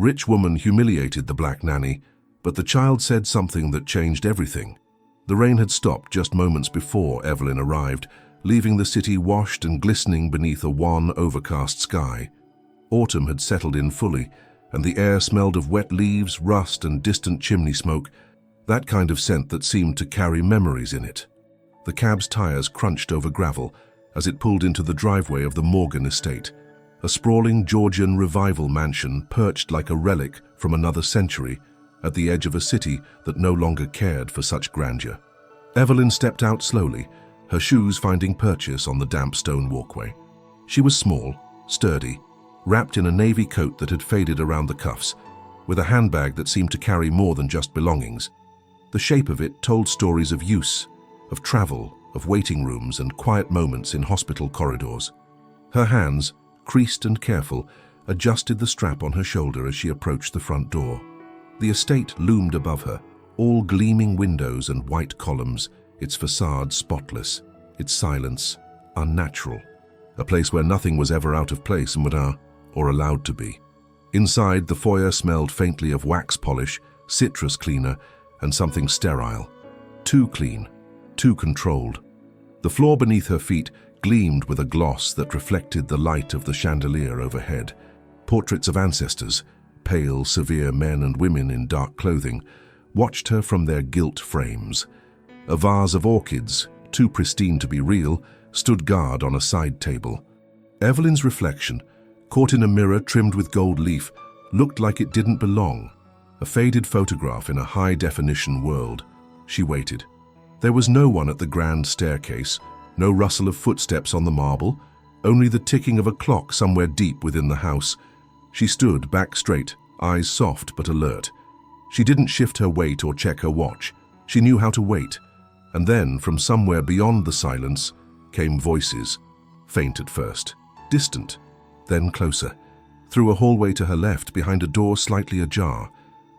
Rich woman humiliated the black nanny, but the child said something that changed everything. The rain had stopped just moments before Evelyn arrived, leaving the city washed and glistening beneath a wan, overcast sky. Autumn had settled in fully, and the air smelled of wet leaves, rust, and distant chimney smoke, that kind of scent that seemed to carry memories in it. The cab's tires crunched over gravel as it pulled into the driveway of the Morgan estate, a sprawling Georgian revival mansion perched like a relic from another century at the edge of a city that no longer cared for such grandeur. Evelyn stepped out slowly, her shoes finding purchase on the damp stone walkway. She was small, sturdy, wrapped in a navy coat that had faded around the cuffs, with a handbag that seemed to carry more than just belongings. The shape of it told stories of use, of travel, of waiting rooms and quiet moments in hospital corridors. Her hands, creased and careful, adjusted the strap on her shoulder as she approached the front door. The estate loomed above her, all gleaming windows and white columns, its facade spotless, its silence unnatural. A place where nothing was ever out of place and or allowed to be. Inside, the foyer smelled faintly of wax polish, citrus cleaner, and something sterile. Too clean, too controlled. The floor beneath her feet gleamed with a gloss that reflected the light of the chandelier overhead. Portraits of ancestors, pale, severe men and women in dark clothing, watched her from their gilt frames. A vase of orchids, too pristine to be real, stood guard on a side table. Evelyn's reflection, caught in a mirror trimmed with gold leaf, looked like it didn't belong. A faded photograph in a high-definition world. She waited. There was no one at the grand staircase, no rustle of footsteps on the marble, only the ticking of a clock somewhere deep within the house. She stood back straight, eyes soft but alert. She didn't shift her weight or check her watch. She knew how to wait. And then, from somewhere beyond the silence, came voices. Faint at first, distant, then closer. Through a hallway to her left, behind a door slightly ajar.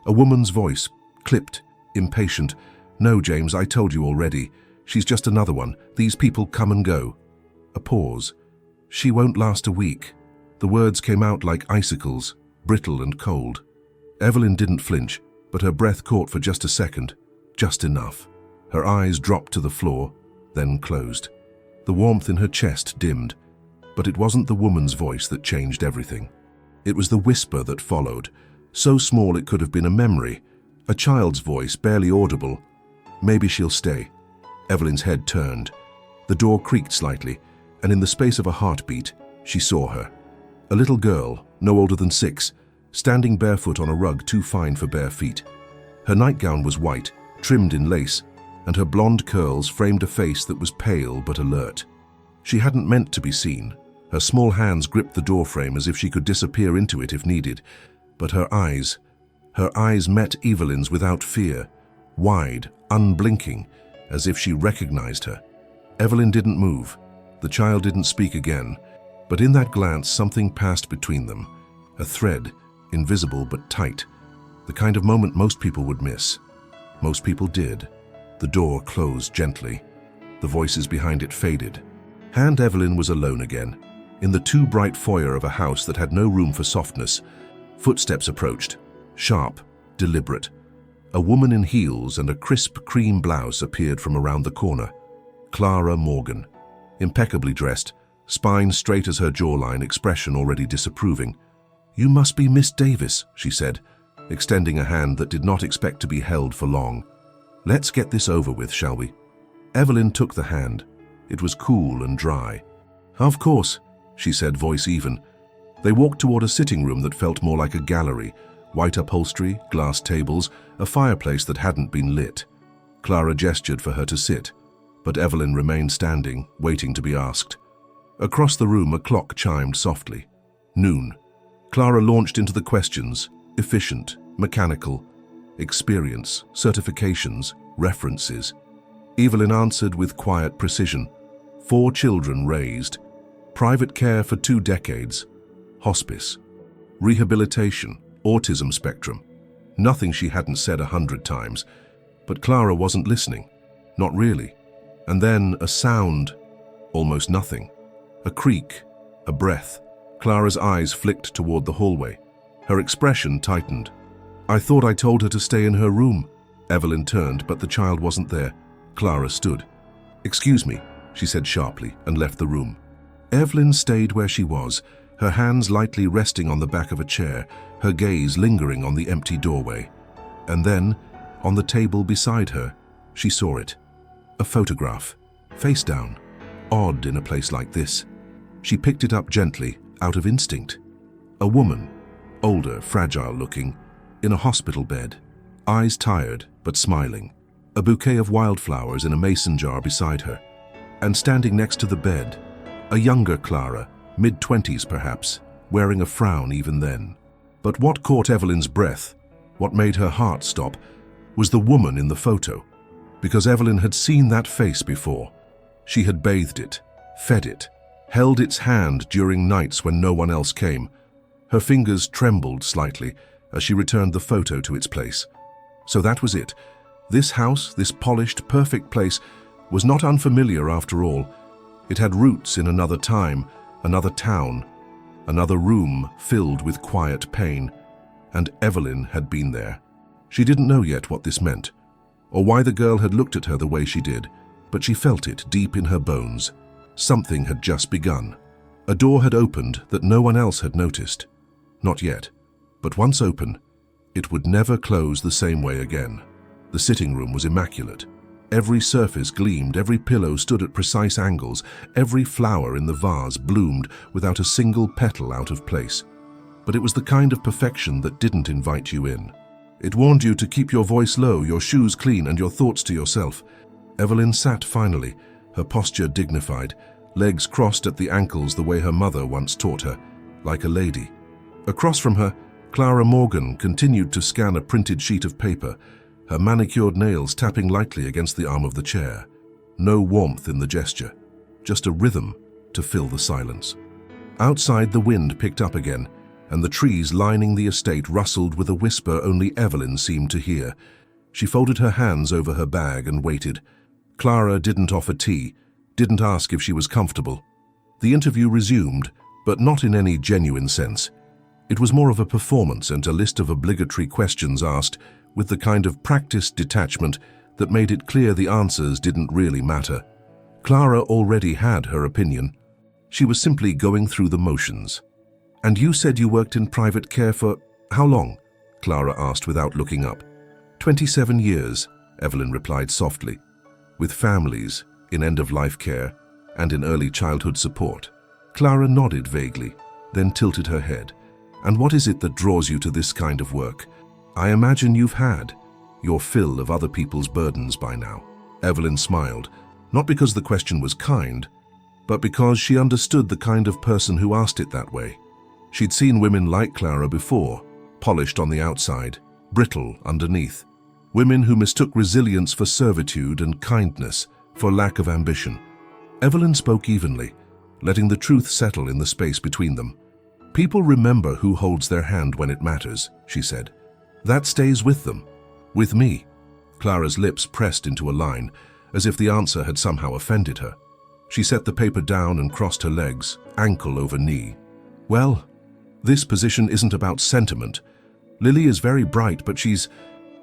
A woman's voice, clipped, impatient. "No, James, I told you already. She's just another one. These people come and go." A pause. "She won't last a week." The words came out like icicles, brittle and cold. Evelyn didn't flinch, but her breath caught for just a second. Just enough. Her eyes dropped to the floor, then closed. The warmth in her chest dimmed. But it wasn't the woman's voice that changed everything. It was the whisper that followed, so small it could have been a memory, a child's voice, barely audible. "Maybe she'll stay." Evelyn's head turned. The door creaked slightly, and in the space of a heartbeat, she saw her. A little girl, no older than 6, standing barefoot on a rug too fine for bare feet. Her nightgown was white, trimmed in lace, and her blonde curls framed a face that was pale but alert. She hadn't meant to be seen. Her small hands gripped the doorframe as if she could disappear into it if needed. But her eyes met Evelyn's without fear, wide, unblinking, as if she recognized her. Evelyn didn't move. The child didn't speak again. But in that glance, something passed between them. A thread, invisible but tight. The kind of moment most people would miss. Most people did. The door closed gently. The voices behind it faded. And Evelyn was alone again. In the too bright foyer of a house that had no room for softness, footsteps approached, sharp, deliberate. A woman in heels and a crisp cream blouse appeared from around the corner. Clara Morgan, impeccably dressed, spine straight as her jawline, expression already disapproving. "You must be Miss Davis," she said, extending a hand that did not expect to be held for long. "Let's get this over with, shall we?" Evelyn took the hand. It was cool and dry. "Of course," she said, voice even. They walked toward a sitting room that felt more like a gallery, white upholstery, glass tables, a fireplace that hadn't been lit. Clara gestured for her to sit, but Evelyn remained standing, waiting to be asked. Across the room, a clock chimed softly. Noon. Clara launched into the questions, efficient, mechanical, experience, certifications, references. Evelyn answered with quiet precision. 4 children raised. Private care for 2 decades. Hospice. Rehabilitation. Autism spectrum. Nothing she hadn't said 100 times. But Clara wasn't listening. Not really. And then a sound. Almost nothing. A creak. A breath. Clara's eyes flicked toward the hallway. Her expression tightened. "I thought I told her to stay in her room." Evelyn turned, but the child wasn't there. Clara stood. "Excuse me," she said sharply, and left the room. Evelyn stayed where she was, her hands lightly resting on the back of a chair, her gaze lingering on the empty doorway. And then, on the table beside her, she saw it. A photograph, face down. Odd in a place like this. She picked it up gently, out of instinct. A woman, older, fragile-looking, in a hospital bed, eyes tired but smiling, a bouquet of wildflowers in a mason jar beside her. And standing next to the bed, a younger Clara, mid-20s perhaps, wearing a frown even then. But what caught Evelyn's breath, what made her heart stop, was the woman in the photo. Because Evelyn had seen that face before. She had bathed it, fed it, held its hand during nights when no one else came. Her fingers trembled slightly as she returned the photo to its place. So that was it. This house, this polished, perfect place, was not unfamiliar after all. It had roots in another time, another town, another room filled with quiet pain. And Evelyn had been there. She didn't know yet what this meant, or why the girl had looked at her the way she did, but she felt it deep in her bones. Something had just begun. A door had opened that no one else had noticed. Not yet, but once open, it would never close the same way again. The sitting room was immaculate. Every surface gleamed, every pillow stood at precise angles, every flower in the vase bloomed without a single petal out of place. But it was the kind of perfection that didn't invite you in. It warned you to keep your voice low, your shoes clean, and your thoughts to yourself. Evelyn sat finally, her posture dignified, legs crossed at the ankles the way her mother once taught her, like a lady. Across from her, Clara Morgan continued to scan a printed sheet of paper, her manicured nails tapping lightly against the arm of the chair. No warmth in the gesture, just a rhythm to fill the silence. Outside, the wind picked up again, and the trees lining the estate rustled with a whisper only Evelyn seemed to hear. She folded her hands over her bag and waited. Clara didn't offer tea, didn't ask if she was comfortable. The interview resumed, but not in any genuine sense. It was more of a performance and a list of obligatory questions asked, with the kind of practiced detachment that made it clear the answers didn't really matter. Clara already had her opinion. She was simply going through the motions. "And you said you worked in private care for how long?" Clara asked without looking up. 27 years, Evelyn replied softly, with families, in end-of-life care, and in early childhood support. Clara nodded vaguely, then tilted her head. "And what is it that draws you to this kind of work? I imagine you've had your fill of other people's burdens by now." Evelyn smiled, not because the question was kind, but because she understood the kind of person who asked it that way. She'd seen women like Clara before, polished on the outside, brittle underneath. Women who mistook resilience for servitude and kindness for lack of ambition. Evelyn spoke evenly, letting the truth settle in the space between them. "People remember who holds their hand when it matters," she said. "That stays with them. With me." Clara's lips pressed into a line, as if the answer had somehow offended her. She set the paper down and crossed her legs, ankle over knee. "Well, this position isn't about sentiment. Lily is very bright, but she's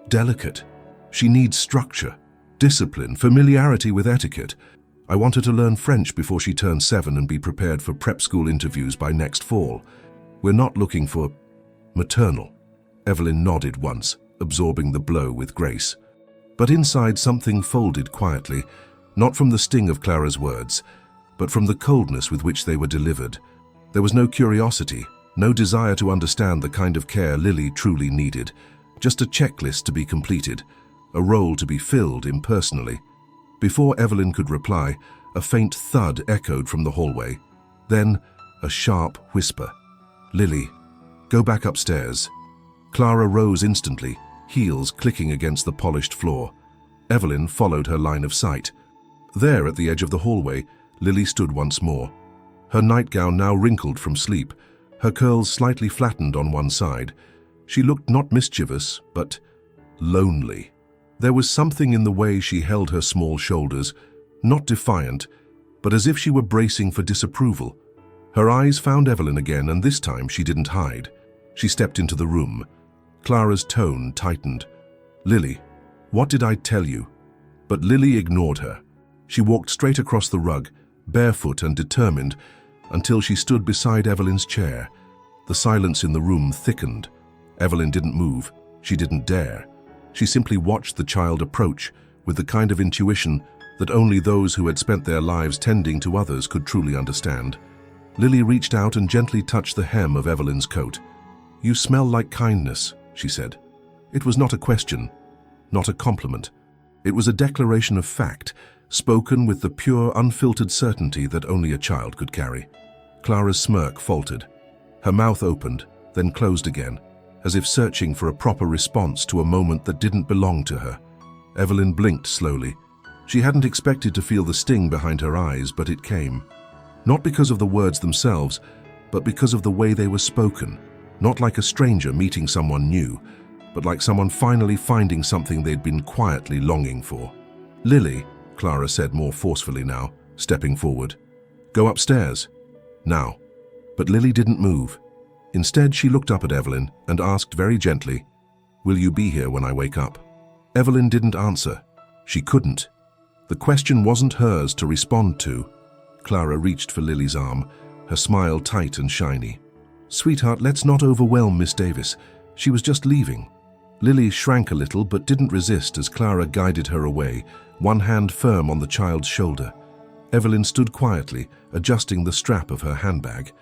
delicate. She needs structure, discipline, familiarity with etiquette. I want her to learn French before she turns 7 and be prepared for prep school interviews by next fall. We're not looking for maternal." Evelyn nodded once, absorbing the blow with grace. But inside something folded quietly, not from the sting of Clara's words, but from the coldness with which they were delivered. There was no curiosity, no desire to understand the kind of care Lily truly needed, just a checklist to be completed, a role to be filled impersonally. Before Evelyn could reply, a faint thud echoed from the hallway. Then, a sharp whisper. "Lily, go back upstairs." Clara rose instantly, heels clicking against the polished floor. Evelyn followed her line of sight. There, at the edge of the hallway, Lily stood once more. Her nightgown now wrinkled from sleep, her curls slightly flattened on one side. She looked not mischievous, but lonely. There was something in the way she held her small shoulders, not defiant, but as if she were bracing for disapproval. Her eyes found Evelyn again, and this time she didn't hide. She stepped into the room. Clara's tone tightened. "Lily, what did I tell you?" But Lily ignored her. She walked straight across the rug, barefoot and determined, until she stood beside Evelyn's chair. The silence in the room thickened. Evelyn didn't move. She didn't dare. She simply watched the child approach with the kind of intuition that only those who had spent their lives tending to others could truly understand. Lily reached out and gently touched the hem of Evelyn's coat. "You smell like kindness," she said. It was not a question, not a compliment. It was a declaration of fact, spoken with the pure, unfiltered certainty that only a child could carry. Clara's smirk faltered. Her mouth opened, then closed again, as if searching for a proper response to a moment that didn't belong to her. Evelyn blinked slowly. She hadn't expected to feel the sting behind her eyes, but it came. Not because of the words themselves, but because of the way they were spoken. Not like a stranger meeting someone new, but like someone finally finding something they'd been quietly longing for. "Lily," Clara said more forcefully now, stepping forward. "Go upstairs. Now." But Lily didn't move. Instead, she looked up at Evelyn and asked very gently, "Will you be here when I wake up?" Evelyn didn't answer. She couldn't. The question wasn't hers to respond to. Clara reached for Lily's arm, her smile tight and shiny. "Sweetheart, let's not overwhelm Miss Davis. She was just leaving." Lily shrank a little but didn't resist as Clara guided her away, one hand firm on the child's shoulder. Evelyn stood quietly, adjusting the strap of her handbag.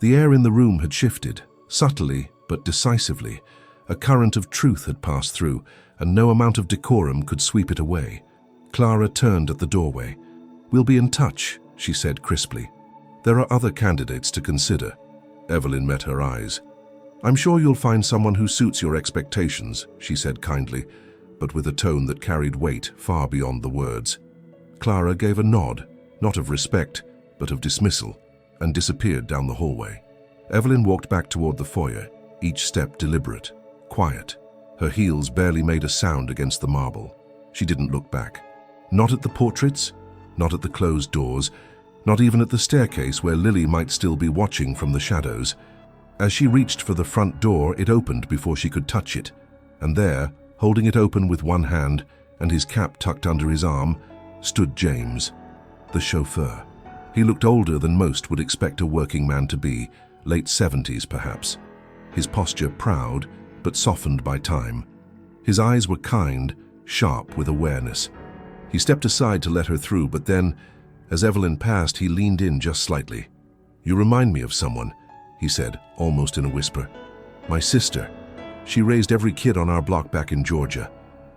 The air in the room had shifted, subtly but decisively. A current of truth had passed through, and no amount of decorum could sweep it away. Clara turned at the doorway. "We'll be in touch," she said crisply. "There are other candidates to consider." Evelyn met her eyes. "I'm sure you'll find someone who suits your expectations," she said kindly, but with a tone that carried weight far beyond the words. Clara gave a nod, not of respect, but of dismissal, and disappeared down the hallway. Evelyn walked back toward the foyer, each step deliberate, quiet. Her heels barely made a sound against the marble. She didn't look back. Not at the portraits, not at the closed doors, not even at the staircase where Lily might still be watching from the shadows. As she reached for the front door, it opened before she could touch it, and there, holding it open with one hand and his cap tucked under his arm, stood James, the chauffeur. He looked older than most would expect a working man to be, late 70s perhaps. His posture proud, but softened by time. His eyes were kind, sharp with awareness. He stepped aside to let her through, but then, as Evelyn passed, he leaned in just slightly. "You remind me of someone," he said, almost in a whisper. "My sister. She raised every kid on our block back in Georgia.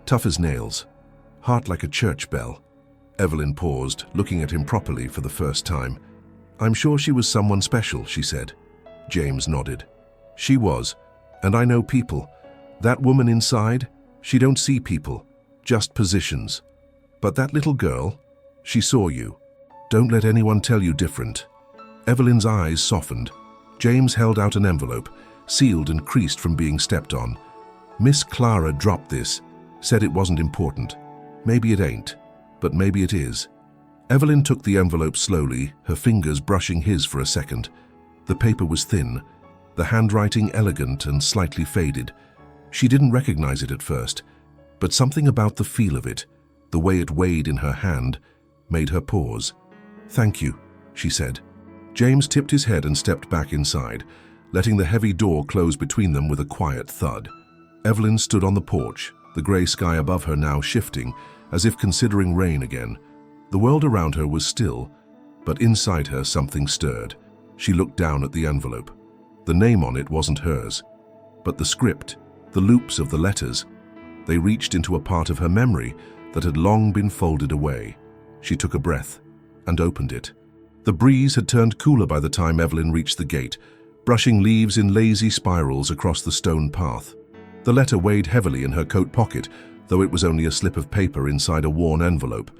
Tough as nails. Heart like a church bell." Evelyn paused, looking at him properly for the first time. "I'm sure she was someone special," she said. James nodded. "She was, and I know people. That woman inside, she don't see people, just positions. But that little girl, she saw you. Don't let anyone tell you different." Evelyn's eyes softened. James held out an envelope, sealed and creased from being stepped on. "Miss Clara dropped this, said it wasn't important. Maybe it ain't, but maybe it is." Evelyn took the envelope slowly, her fingers brushing his for a second. The paper was thin, the handwriting elegant and slightly faded. She didn't recognize it at first, but something about the feel of it, the way it weighed in her hand, made her pause. "Thank you," she said. James tipped his head and stepped back inside, letting the heavy door close between them with a quiet thud. Evelyn stood on the porch, the grey sky above her now shifting, as if considering rain again. The world around her was still, but inside her something stirred. She looked down at the envelope. The name on it wasn't hers, but the script, the loops of the letters. They reached into a part of her memory that had long been folded away. She took a breath and opened it. The breeze had turned cooler by the time Evelyn reached the gate, brushing leaves in lazy spirals across the stone path. The letter weighed heavily in her coat pocket, though it was only a slip of paper inside a worn envelope.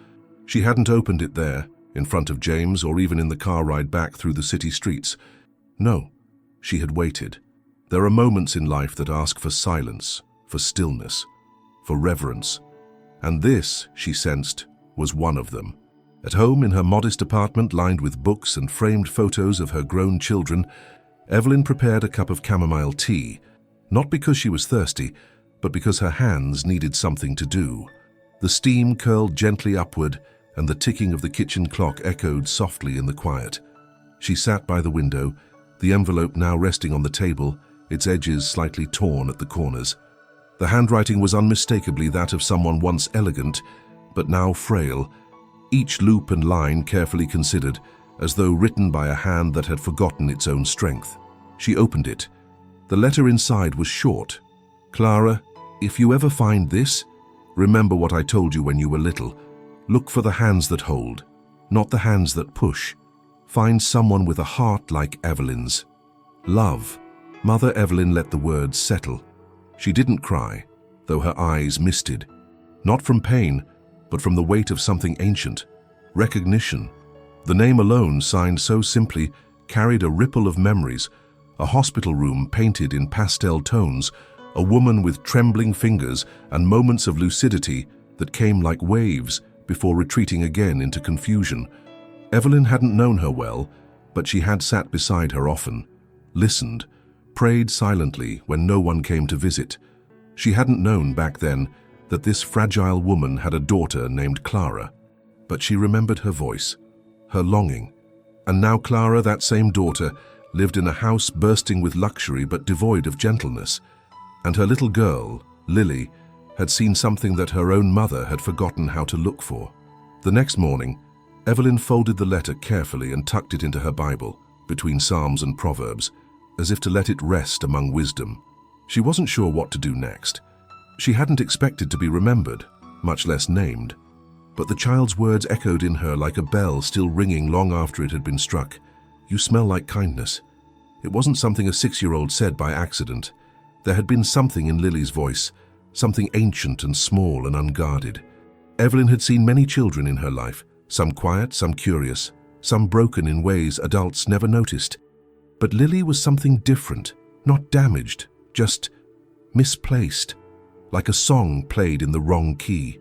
She hadn't opened it there, in front of James, or even in the car ride back through the city streets. No, she had waited. There are moments in life that ask for silence, for stillness, for reverence. And this, she sensed, was one of them. At home in her modest apartment lined with books and framed photos of her grown children, Evelyn prepared a cup of chamomile tea, not because she was thirsty, but because her hands needed something to do. The steam curled gently upward, and the ticking of the kitchen clock echoed softly in the quiet. She sat by the window, the envelope now resting on the table, its edges slightly torn at the corners. The handwriting was unmistakably that of someone once elegant, but now frail, each loop and line carefully considered, as though written by a hand that had forgotten its own strength. She opened it. The letter inside was short. "Clara, if you ever find this, remember what I told you when you were little. Look for the hands that hold, not the hands that push. Find someone with a heart like Evelyn's. Love." Mother Evelyn let the words settle. She didn't cry, though her eyes misted. Not from pain, but from the weight of something ancient. Recognition. The name alone, signed so simply, carried a ripple of memories. A hospital room painted in pastel tones, a woman with trembling fingers and moments of lucidity that came like waves before retreating again into confusion. Evelyn hadn't known her well, but she had sat beside her often, listened, prayed silently when no one came to visit. She hadn't known back then that this fragile woman had a daughter named Clara, but she remembered her voice, her longing. And now Clara, that same daughter, lived in a house bursting with luxury but devoid of gentleness. And her little girl, Lily, had seen something that her own mother had forgotten how to look for. The next morning, Evelyn folded the letter carefully and tucked it into her Bible, between Psalms and Proverbs, as if to let it rest among wisdom. She wasn't sure what to do next. She hadn't expected to be remembered, much less named. But the child's words echoed in her like a bell still ringing long after it had been struck. "You smell like kindness." It wasn't something a 6-year-old said by accident. There had been something in Lily's voice, something ancient and small and unguarded. Evelyn had seen many children in her life, some quiet, some curious, some broken in ways adults never noticed. But Lily was something different, not damaged, just misplaced, like a song played in the wrong key.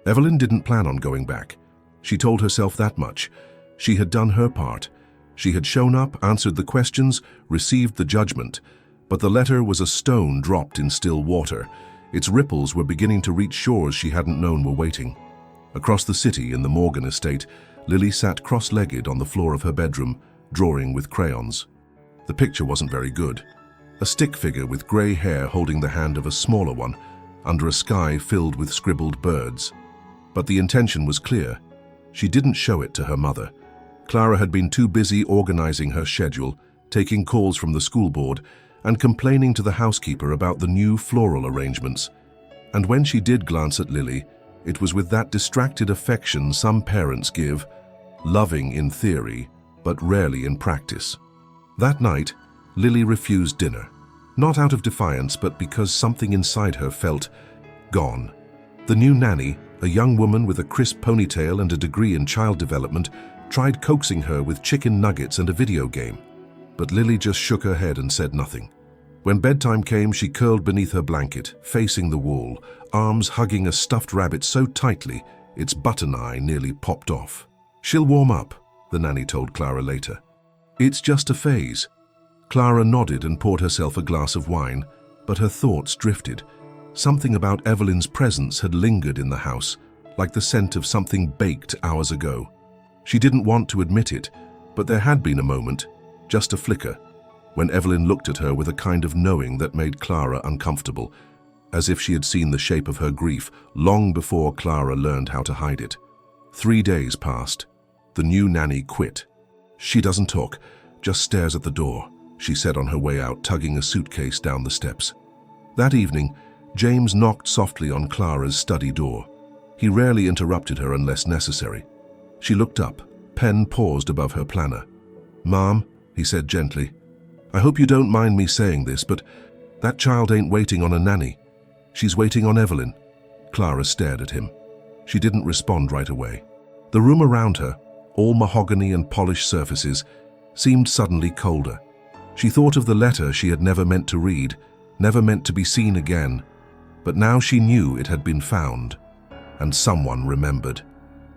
Evelyn didn't plan on going back. She told herself that much. She had done her part. She had shown up, answered the questions, received the judgment. But the letter was a stone dropped in still water. Its ripples were beginning to reach shores she hadn't known were waiting. Across the city in the Morgan estate, Lily sat cross-legged on the floor of her bedroom, drawing with crayons. The picture wasn't very good. A stick figure with grey hair holding the hand of a smaller one, under a sky filled with scribbled birds. But the intention was clear. She didn't show it to her mother. Clara had been too busy organizing her schedule, taking calls from the school board, and complaining to the housekeeper about the new floral arrangements. And when she did glance at Lily, it was with that distracted affection some parents give, loving in theory, but rarely in practice. That night, Lily refused dinner, not out of defiance, but because something inside her felt gone. The new nanny, a young woman with a crisp ponytail and a degree in child development, tried coaxing her with chicken nuggets and a video game. But Lily just shook her head and said nothing. When bedtime came, she curled beneath her blanket, facing the wall, arms hugging a stuffed rabbit so tightly its button eye nearly popped off. "She'll warm up," the nanny told Clara later. "It's just a phase." Clara nodded and poured herself a glass of wine, but her thoughts drifted. Something about Evelyn's presence had lingered in the house, like the scent of something baked hours ago. She didn't want to admit it, but there had been a moment, just a flicker, when Evelyn looked at her with a kind of knowing that made Clara uncomfortable, as if she had seen the shape of her grief long before Clara learned how to hide it. 3 days passed. The new nanny quit. "She doesn't talk, just stares at the door," she said on her way out, tugging a suitcase down the steps. That evening, James knocked softly on Clara's study door. He rarely interrupted her unless necessary. She looked up, pen paused above her planner. "Mom," he said gently, "I hope you don't mind me saying this, but that child ain't waiting on a nanny. She's waiting on Evelyn." Clara stared at him. She didn't respond right away. The room around her, all mahogany and polished surfaces, seemed suddenly colder. She thought of the letter she had never meant to read, never meant to be seen again. But now she knew it had been found, and someone remembered.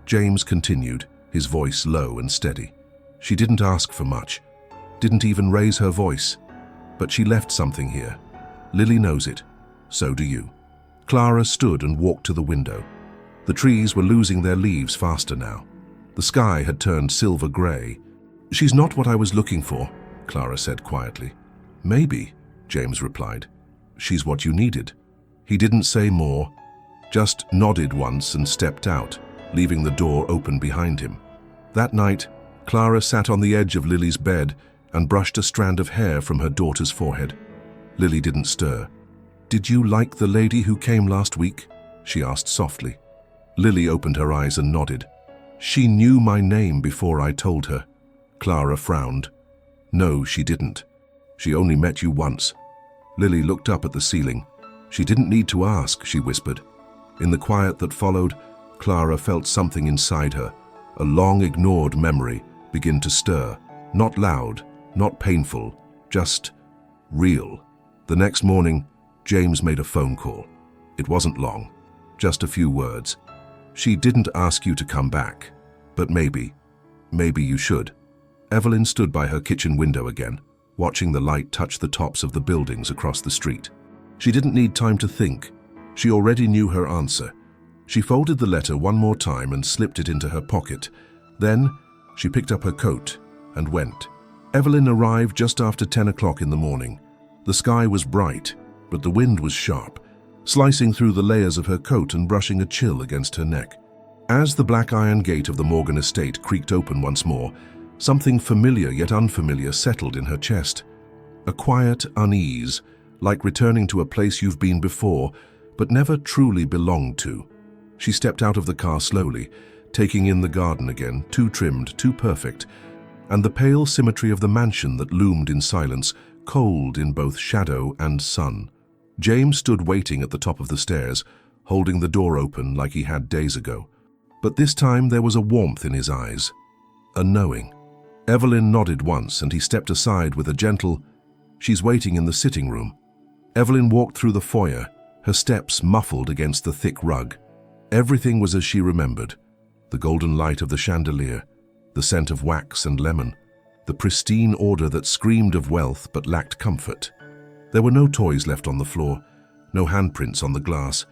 James continued, his voice low and steady. "She didn't ask for much. didn't even raise her voice. But she left something here. Lily knows it. So do you. Clara stood and walked to the window. The trees were losing their leaves faster now. The sky had turned silver grey. "She's not what I was looking for," Clara said quietly. "Maybe," James replied. "She's what you needed." He didn't say more, just nodded once and stepped out, leaving the door open behind him. That night, Clara sat on the edge of Lily's bed and brushed a strand of hair from her daughter's forehead. Lily didn't stir. "Did you like the lady who came last week?" she asked softly. Lily opened her eyes and nodded. "She knew my name before I told her." Clara frowned. "No, she didn't. She only met you once." Lily looked up at the ceiling. "She didn't need to ask," she whispered. In the quiet that followed, Clara felt something inside her, a long-ignored memory, begin to stir. Not loud, not painful, just real. The next morning, James made a phone call. It wasn't long, just a few words. "She didn't ask you to come back, but maybe you should." Evelyn stood by her kitchen window again, watching the light touch the tops of the buildings across the street. She didn't need time to think. She already knew her answer. She folded the letter one more time and slipped it into her pocket. Then she picked up her coat and went. Evelyn arrived just after 10 o'clock in the morning. The sky was bright, but the wind was sharp, slicing through the layers of her coat and brushing a chill against her neck. As the black iron gate of the Morgan estate creaked open once more, something familiar yet unfamiliar settled in her chest. A quiet unease, like returning to a place you've been before, but never truly belonged to. She stepped out of the car slowly, taking in the garden again, too trimmed, too perfect, and the pale symmetry of the mansion that loomed in silence, cold in both shadow and sun. James stood waiting at the top of the stairs, holding the door open like he had days ago. But this time there was a warmth in his eyes, a knowing. Evelyn nodded once and he stepped aside with a gentle, "She's waiting in the sitting room." Evelyn walked through the foyer, her steps muffled against the thick rug. Everything was as she remembered. The golden light of the chandelier, the scent of wax and lemon, the pristine order that screamed of wealth but lacked comfort. There were no toys left on the floor, no handprints on the glass,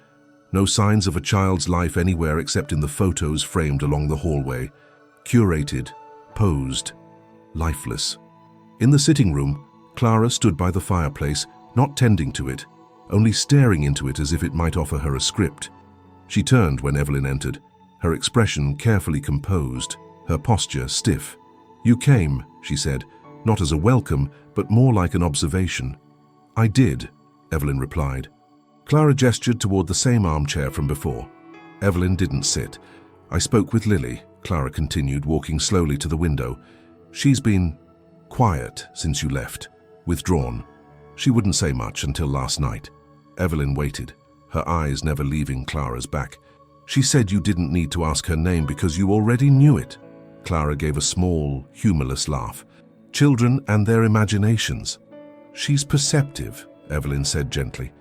no signs of a child's life anywhere except in the photos framed along the hallway, curated, posed, lifeless. In the sitting room, Clara stood by the fireplace, not tending to it, only staring into it as if it might offer her a script. She turned when Evelyn entered, her expression carefully composed, her posture stiff. "You came," she said, not as a welcome, but more like an observation. "I did," Evelyn replied. Clara gestured toward the same armchair from before. Evelyn didn't sit. "I spoke with Lily," Clara continued, walking slowly to the window. "She's been quiet since you left, withdrawn. She wouldn't say much until last night." Evelyn waited, her eyes never leaving Clara's back. "She said you didn't need to ask her name because you already knew it." Clara gave a small, humorless laugh. "Children and their imaginations." "She's perceptive," Evelyn said gently.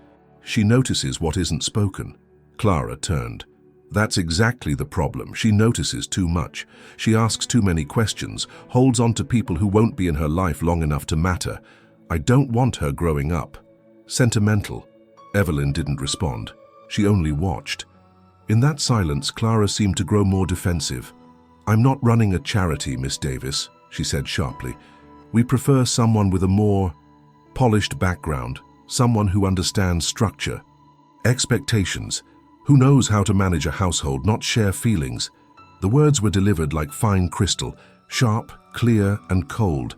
"She notices what isn't spoken." Clara turned. "That's exactly the problem. She notices too much. She asks too many questions, holds on to people who won't be in her life long enough to matter. I don't want her growing up sentimental." Evelyn didn't respond. She only watched. In that silence, Clara seemed to grow more defensive. "I'm not running a charity, Miss Davis," she said sharply. "We prefer someone with a more polished background, someone who understands structure, expectations, who knows how to manage a household, not share feelings." The words were delivered like fine crystal, sharp, clear, and cold.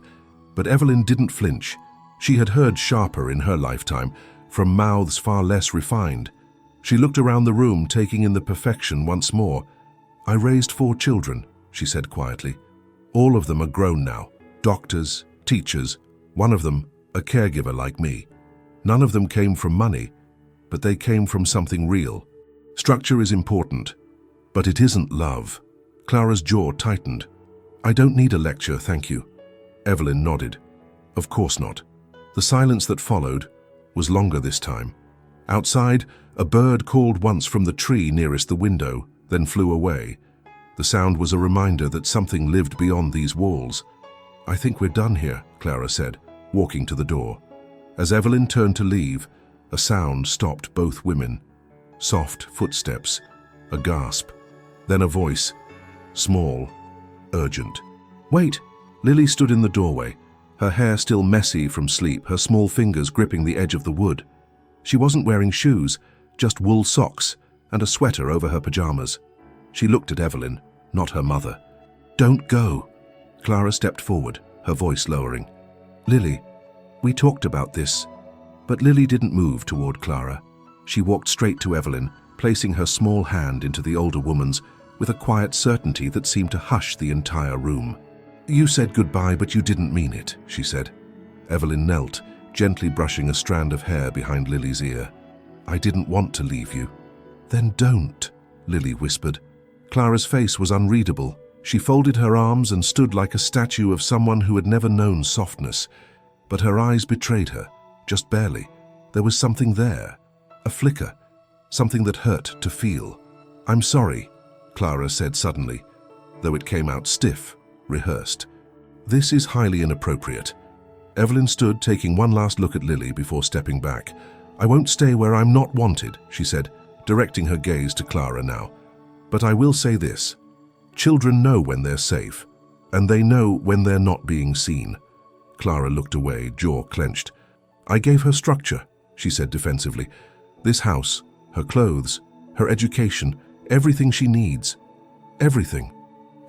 But Evelyn didn't flinch. She had heard sharper in her lifetime, from mouths far less refined. She looked around the room, taking in the perfection once more. "I raised 4 children," she said quietly. "All of them are grown now, doctors, teachers, one of them a caregiver like me. None of them came from money, but they came from something real. Structure is important, but it isn't love." Clara's jaw tightened. "I don't need a lecture, thank you." Evelyn nodded. "Of course not." The silence that followed was longer this time. Outside, a bird called once from the tree nearest the window, then flew away. The sound was a reminder that something lived beyond these walls. "I think we're done here," Clara said, walking to the door. As Evelyn turned to leave, a sound stopped both women. Soft footsteps, a gasp, then a voice, small, urgent. "Wait!" Lily stood in the doorway, her hair still messy from sleep, her small fingers gripping the edge of the wood. She wasn't wearing shoes, just wool socks and a sweater over her pajamas. She looked at Evelyn, not her mother. "Don't go." Clara stepped forward, her voice lowering. "Lily, we talked about this." But Lily didn't move toward Clara. She walked straight to Evelyn, placing her small hand into the older woman's with a quiet certainty that seemed to hush the entire room. "You said goodbye, but you didn't mean it," she said. Evelyn knelt, gently brushing a strand of hair behind Lily's ear. "I didn't want to leave you." "Then don't," Lily whispered. Clara's face was unreadable. She folded her arms and stood like a statue of someone who had never known softness. But her eyes betrayed her, just barely. There was something there, a flicker, something that hurt to feel. "I'm sorry," Clara said suddenly, though it came out stiff, rehearsed. "This is highly inappropriate." Evelyn stood, taking one last look at Lily before stepping back. "I won't stay where I'm not wanted," she said, directing her gaze to Clara now. "But I will say this. Children know when they're safe, and they know when they're not being seen." Clara looked away, jaw clenched. "I gave her structure," she said defensively. "This house, her clothes, her education, everything she needs." "Everything,"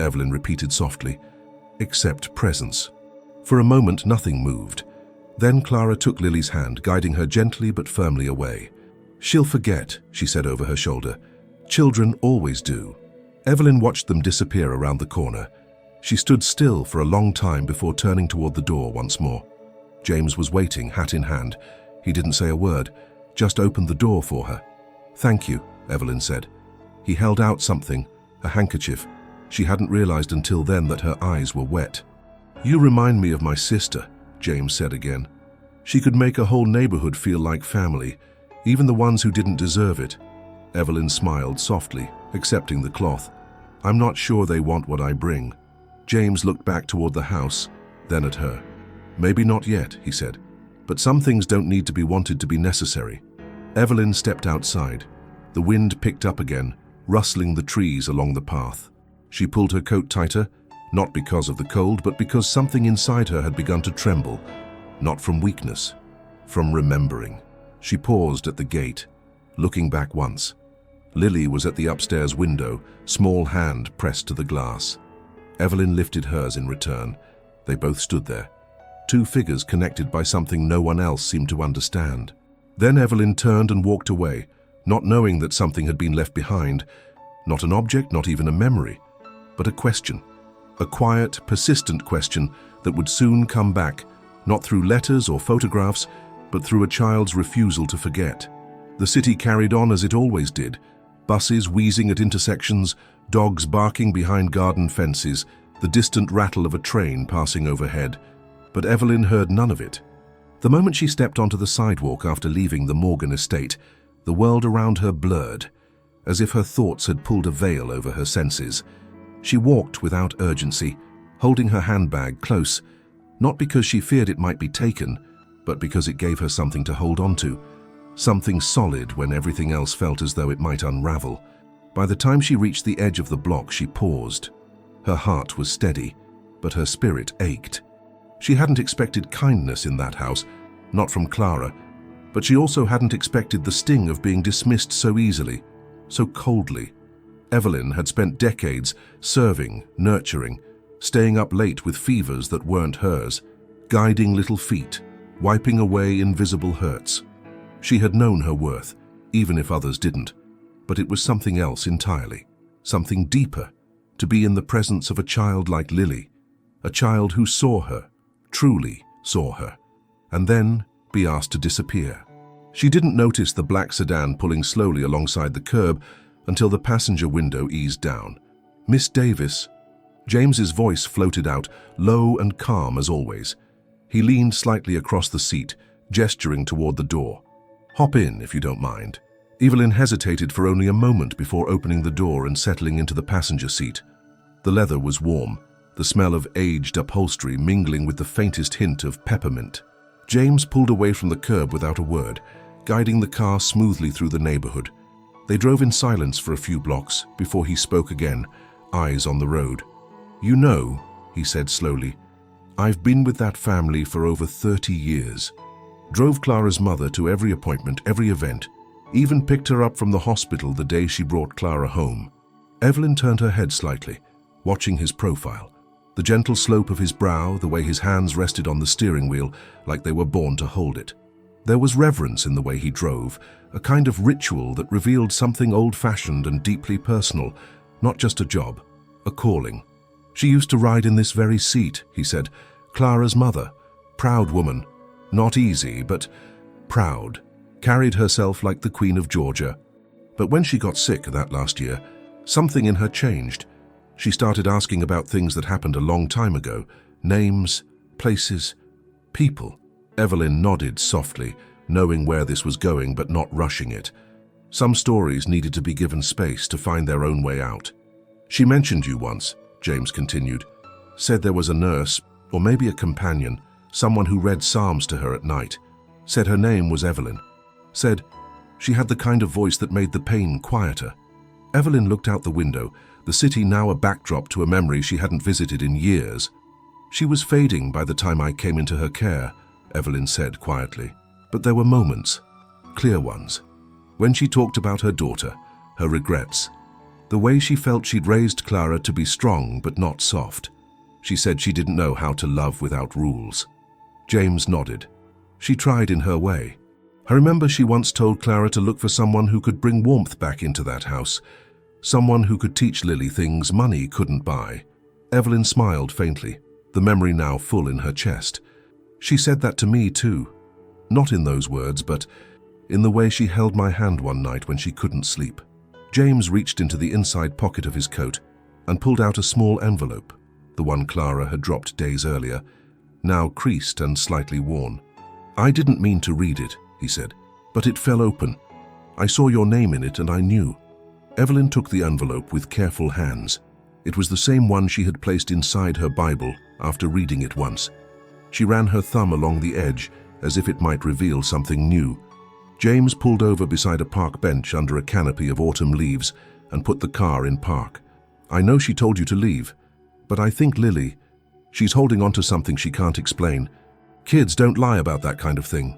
Evelyn repeated softly, "except presence." For a moment, nothing moved. Then Clara took Lily's hand, guiding her gently but firmly away. "She'll forget," she said over her shoulder. "Children always do." Evelyn watched them disappear around the corner. She stood still for a long time before turning toward the door once more. James was waiting, hat in hand. He didn't say a word, just opened the door for her. "Thank you," Evelyn said. He held out something, a handkerchief. She hadn't realized until then that her eyes were wet. "You remind me of my sister," James said again. "She could make a whole neighborhood feel like family, even the ones who didn't deserve it." Evelyn smiled softly, accepting the cloth. "I'm not sure they want what I bring." James looked back toward the house, then at her. "Maybe not yet," he said, "but some things don't need to be wanted to be necessary." Evelyn stepped outside. The wind picked up again, rustling the trees along the path. She pulled her coat tighter, not because of the cold, but because something inside her had begun to tremble, not from weakness, from remembering. She paused at the gate, looking back once. Lily was at the upstairs window, small hand pressed to the glass. Evelyn lifted hers in return. They both stood there, two figures connected by something no one else seemed to understand. Then Evelyn turned and walked away, not knowing that something had been left behind, not an object, not even a memory, but a question. A quiet, persistent question that would soon come back, not through letters or photographs, but through a child's refusal to forget. The city carried on as it always did, buses wheezing at intersections, dogs barking behind garden fences, the distant rattle of a train passing overhead. But Evelyn heard none of it. The moment she stepped onto the sidewalk after leaving the Morgan estate, the world around her blurred, as if her thoughts had pulled a veil over her senses. She walked without urgency, holding her handbag close, not because she feared it might be taken, but because it gave her something to hold on to, something solid when everything else felt as though it might unravel. By the time she reached the edge of the block, she paused. Her heart was steady, but her spirit ached. She hadn't expected kindness in that house, not from Clara, but she also hadn't expected the sting of being dismissed so easily, so coldly. Evelyn had spent decades serving, nurturing, staying up late with fevers that weren't hers, guiding little feet, wiping away invisible hurts. She had known her worth, even if others didn't, but it was something else entirely, something deeper, to be in the presence of a child like Lily, a child who saw her, truly saw her, and then be asked to disappear. She didn't notice the black sedan pulling slowly alongside the curb until the passenger window eased down. "Miss Davis." James's voice floated out, low and calm as always. He leaned slightly across the seat, gesturing toward the door. "Hop in, if you don't mind." Evelyn hesitated for only a moment before opening the door and settling into the passenger seat. The leather was warm, the smell of aged upholstery mingling with the faintest hint of peppermint. James pulled away from the curb without a word, guiding the car smoothly through the neighborhood. They drove in silence for a few blocks before he spoke again, eyes on the road. "You know," he said slowly, "I've been with that family for over 30 years. Drove Clara's mother to every appointment, every event, even picked her up from the hospital the day she brought Clara home." Evelyn turned her head slightly, watching his profile. The gentle slope of his brow, the way his hands rested on the steering wheel like they were born to hold it. There was reverence in the way he drove, a kind of ritual that revealed something old-fashioned and deeply personal, not just a job, a calling. "She used to ride in this very seat," he said. "Clara's mother. Proud woman. Not easy, but proud. Carried herself like the Queen of Georgia. But when she got sick that last year, something in her changed. She started asking about things that happened a long time ago. Names, places, people." Evelyn nodded softly, knowing where this was going but not rushing it. Some stories needed to be given space to find their own way out. "She mentioned you once," James continued. "Said there was a nurse, or maybe a companion, someone who read psalms to her at night. Said her name was Evelyn. Said she had the kind of voice that made the pain quieter." Evelyn looked out the window, the city now a backdrop to a memory she hadn't visited in years. "She was fading by the time I came into her care," Evelyn said quietly. "But there were moments, clear ones, when she talked about her daughter, her regrets, the way she felt she'd raised Clara to be strong but not soft. She said she didn't know how to love without rules." James nodded. "She tried in her way. I remember she once told Clara to look for someone who could bring warmth back into that house, someone who could teach Lily things money couldn't buy." Evelyn smiled faintly, the memory now full in her chest. "She said that to me too. Not in those words, but in the way she held my hand one night when she couldn't sleep." James reached into the inside pocket of his coat and pulled out a small envelope, the one Clara had dropped days earlier, now creased and slightly worn. "I didn't mean to read it," he said, "but it fell open. I saw your name in it and I knew." Evelyn took the envelope with careful hands. It was the same one she had placed inside her Bible after reading it once. She ran her thumb along the edge as if it might reveal something new. James pulled over beside a park bench under a canopy of autumn leaves and put the car in park. "I know she told you to leave, but I think Lily, she's holding on to something she can't explain. Kids don't lie about that kind of thing.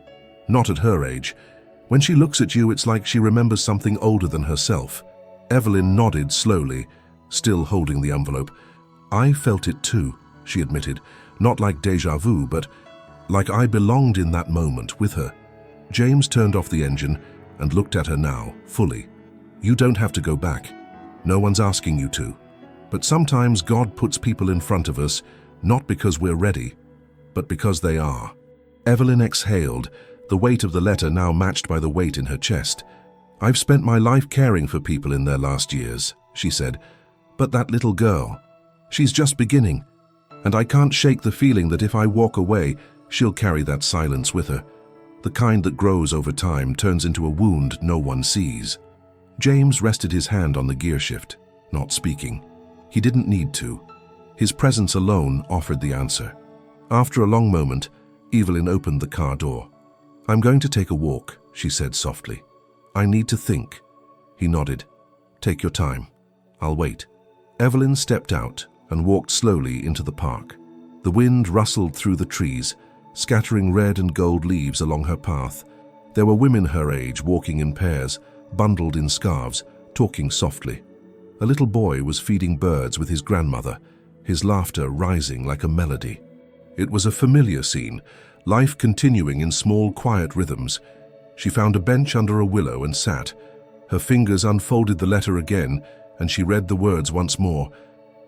Not at her age. When she looks at you, it's like she remembers something older than herself." Evelyn nodded slowly, still holding the envelope. "I felt it too," she admitted. "Not like déjà vu, but like I belonged in that moment with her." James turned off the engine and looked at her now, fully. "You don't have to go back. No one's asking you to. But sometimes God puts people in front of us, not because we're ready, but because they are." Evelyn exhaled, the weight of the letter now matched by the weight in her chest. "I've spent my life caring for people in their last years," she said. "But that little girl, she's just beginning. And I can't shake the feeling that if I walk away, she'll carry that silence with her. The kind that grows over time, turns into a wound no one sees." James rested his hand on the gear shift, not speaking. He didn't need to. His presence alone offered the answer. After a long moment, Evelyn opened the car door. "I'm going to take a walk," she said softly. "I need to think." He nodded. "Take your time. I'll wait." Evelyn stepped out and walked slowly into the park. The wind rustled through the trees, scattering red and gold leaves along her path. There were women her age walking in pairs, bundled in scarves, talking softly. A little boy was feeding birds with his grandmother, his laughter rising like a melody. It was a familiar scene, life continuing in small, quiet rhythms. She found a bench under a willow and sat. Her fingers unfolded the letter again, and she read the words once more.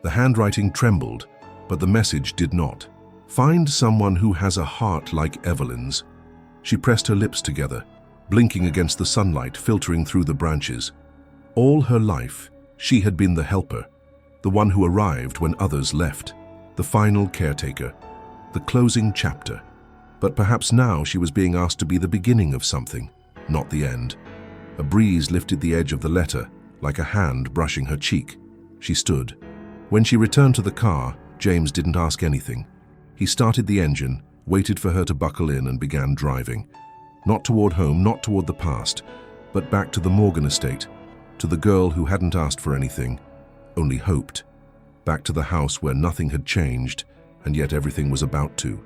The handwriting trembled, but the message did not. "Find someone who has a heart like Evelyn's." She pressed her lips together, blinking against the sunlight filtering through the branches. All her life, she had been the helper, the one who arrived when others left, the final caretaker, the closing chapter. But perhaps now she was being asked to be the beginning of something, not the end. A breeze lifted the edge of the letter, like a hand brushing her cheek. She stood. When she returned to the car, James didn't ask anything. He started the engine, waited for her to buckle in and began driving. Not toward home, not toward the past, but back to the Morgan estate, to the girl who hadn't asked for anything, only hoped. Back to the house where nothing had changed, and yet everything was about to.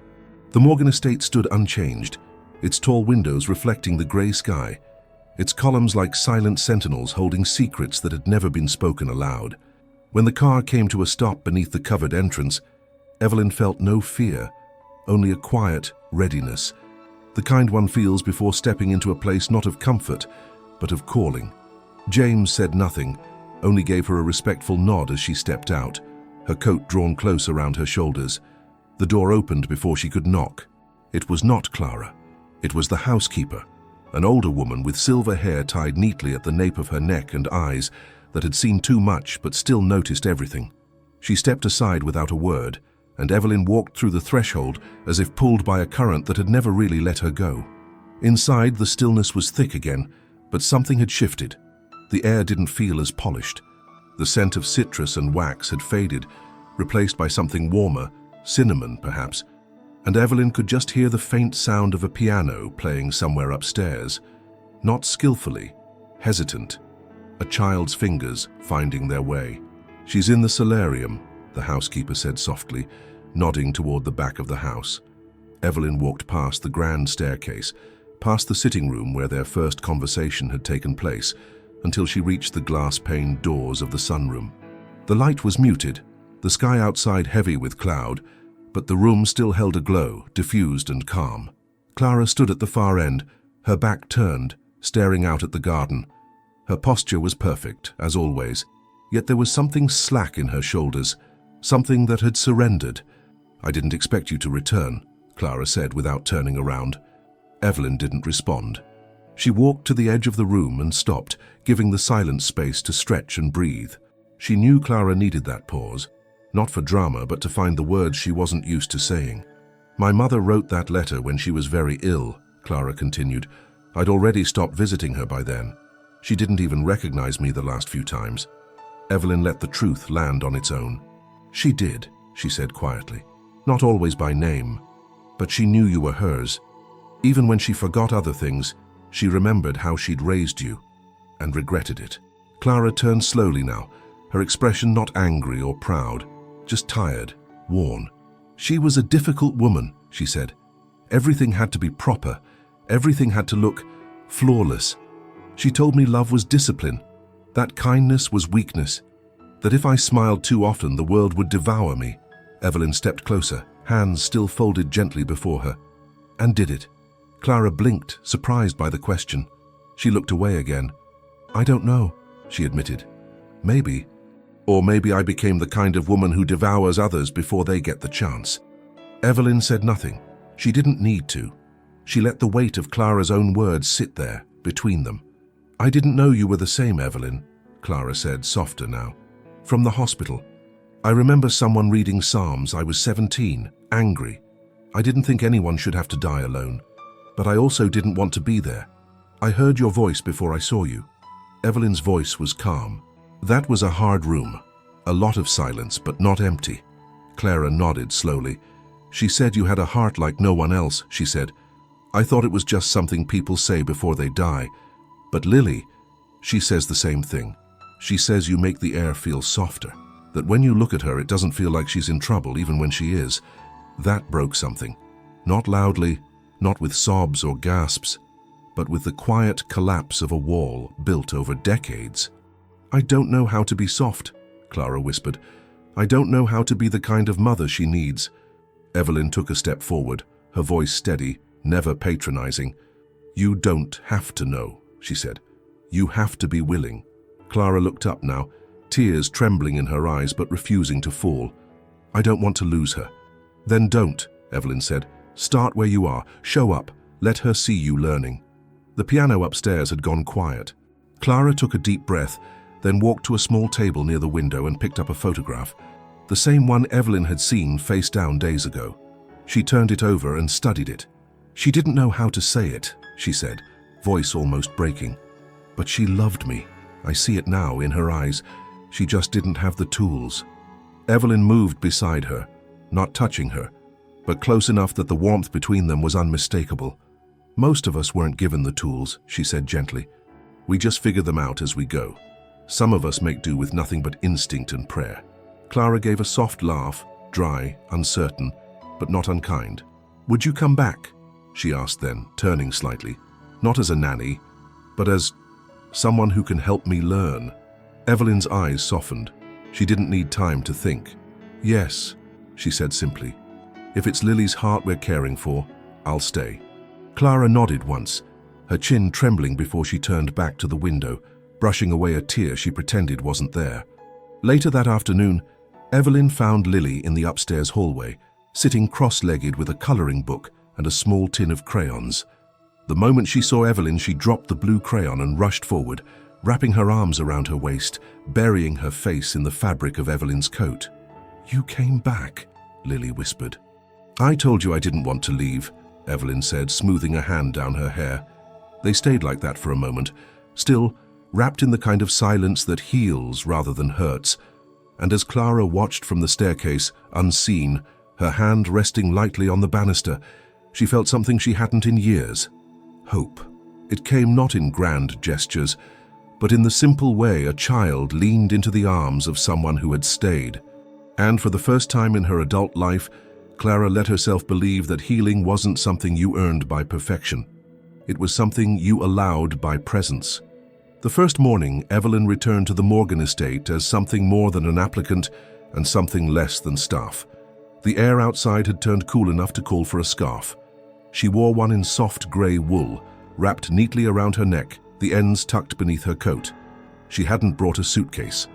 The Morgan estate stood unchanged, its tall windows reflecting the grey sky, its columns like silent sentinels holding secrets that had never been spoken aloud. When the car came to a stop beneath the covered entrance, Evelyn felt no fear, only a quiet readiness, the kind one feels before stepping into a place not of comfort, but of calling. James said nothing, only gave her a respectful nod as she stepped out, her coat drawn close around her shoulders. The door opened before she could knock. It was not Clara. It was the housekeeper, an older woman with silver hair tied neatly at the nape of her neck and eyes that had seen too much but still noticed everything. She stepped aside without a word, and Evelyn walked through the threshold as if pulled by a current that had never really let her go. Inside, the stillness was thick again, but something had shifted. The air didn't feel as polished. The scent of citrus and wax had faded, replaced by something warmer, cinnamon perhaps, and Evelyn could just hear the faint sound of a piano playing somewhere upstairs. Not skillfully, hesitant, a child's fingers finding their way. "She's in the solarium," the housekeeper said softly, nodding toward the back of the house. Evelyn walked past the grand staircase, past the sitting room where their first conversation had taken place, until she reached the glass-paned doors of the sunroom. The light was muted, the sky outside heavy with cloud, but the room still held a glow, diffused and calm. Clara stood at the far end, her back turned, staring out at the garden. Her posture was perfect, as always, yet there was something slack in her shoulders, something that had surrendered. "I didn't expect you to return," Clara said without turning around. Evelyn didn't respond. She walked to the edge of the room and stopped, giving the silence space to stretch and breathe. She knew Clara needed that pause, not for drama, but to find the words she wasn't used to saying. "My mother wrote that letter when she was very ill," Clara continued. "I'd already stopped visiting her by then. She didn't even recognize me the last few times." Evelyn let the truth land on its own. "She did," she said quietly. "Not always by name, but she knew you were hers. Even when she forgot other things, she remembered how she'd raised you, and regretted it." Clara turned slowly now, her expression not angry or proud, just tired, worn. "She was a difficult woman," she said. "Everything had to be proper. Everything had to look flawless. She told me love was discipline, that kindness was weakness, that if I smiled too often the world would devour me." Evelyn stepped closer, hands still folded gently before her. "And did it?" Clara blinked, surprised by the question. She looked away again. "I don't know," she admitted. "Maybe. Or maybe I became the kind of woman who devours others before they get the chance." Evelyn said nothing. She didn't need to. She let the weight of Clara's own words sit there, between them. "I didn't know you were the same, Evelyn," Clara said, softer now. "From the hospital. I remember someone reading Psalms. I was 17, angry. I didn't think anyone should have to die alone. But I also didn't want to be there. I heard your voice before I saw you." Evelyn's voice was calm. "That was a hard room. A lot of silence, but not empty." Clara nodded slowly. "She said you had a heart like no one else," she said. "I thought it was just something people say before they die. But Lily, she says the same thing. She says you make the air feel softer, that when you look at her it doesn't feel like she's in trouble even when she is." That broke something. Not loudly, not with sobs or gasps, but with the quiet collapse of a wall built over decades. "I don't know how to be soft," Clara whispered. "I don't know how to be the kind of mother she needs." Evelyn took a step forward, her voice steady, never patronizing. "You don't have to know," she said. "You have to be willing." Clara looked up now, tears trembling in her eyes but refusing to fall. "I don't want to lose her." "Then don't," Evelyn said. "Start where you are. Show up. Let her see you learning." The piano upstairs had gone quiet. Clara took a deep breath, then walked to a small table near the window and picked up a photograph, the same one Evelyn had seen face down days ago. She turned it over and studied it. "She didn't know how to say it," she said, voice almost breaking. "But she loved me. I see it now in her eyes. She just didn't have the tools." Evelyn moved beside her, not touching her, but close enough that the warmth between them was unmistakable. "Most of us weren't given the tools," she said gently. "We just figure them out as we go. Some of us make do with nothing but instinct and prayer." Clara gave a soft laugh, dry, uncertain, but not unkind. "Would you come back?" she asked then, turning slightly. "Not as a nanny, but as someone who can help me learn." Evelyn's eyes softened. She didn't need time to think. "Yes," she said simply. "If it's Lily's heart we're caring for, I'll stay." Clara nodded once, her chin trembling before she turned back to the window, brushing away a tear she pretended wasn't there. Later that afternoon, Evelyn found Lily in the upstairs hallway, sitting cross-legged with a coloring book and a small tin of crayons. The moment she saw Evelyn, she dropped the blue crayon and rushed forward, wrapping her arms around her waist, burying her face in the fabric of Evelyn's coat. "You came back," Lily whispered. "I told you I didn't want to leave," Evelyn said, smoothing a hand down her hair. They stayed like that for a moment, still wrapped in the kind of silence that heals rather than hurts. And as Clara watched from the staircase, unseen, her hand resting lightly on the banister, she felt something she hadn't in years. Hope. It came not in grand gestures, but in the simple way a child leaned into the arms of someone who had stayed. And for the first time in her adult life, Clara let herself believe that healing wasn't something you earned by perfection. It was something you allowed by presence. The first morning, Evelyn returned to the Morgan estate as something more than an applicant and something less than staff. The air outside had turned cool enough to call for a scarf. She wore one in soft grey wool, wrapped neatly around her neck, the ends tucked beneath her coat. She hadn't brought a suitcase.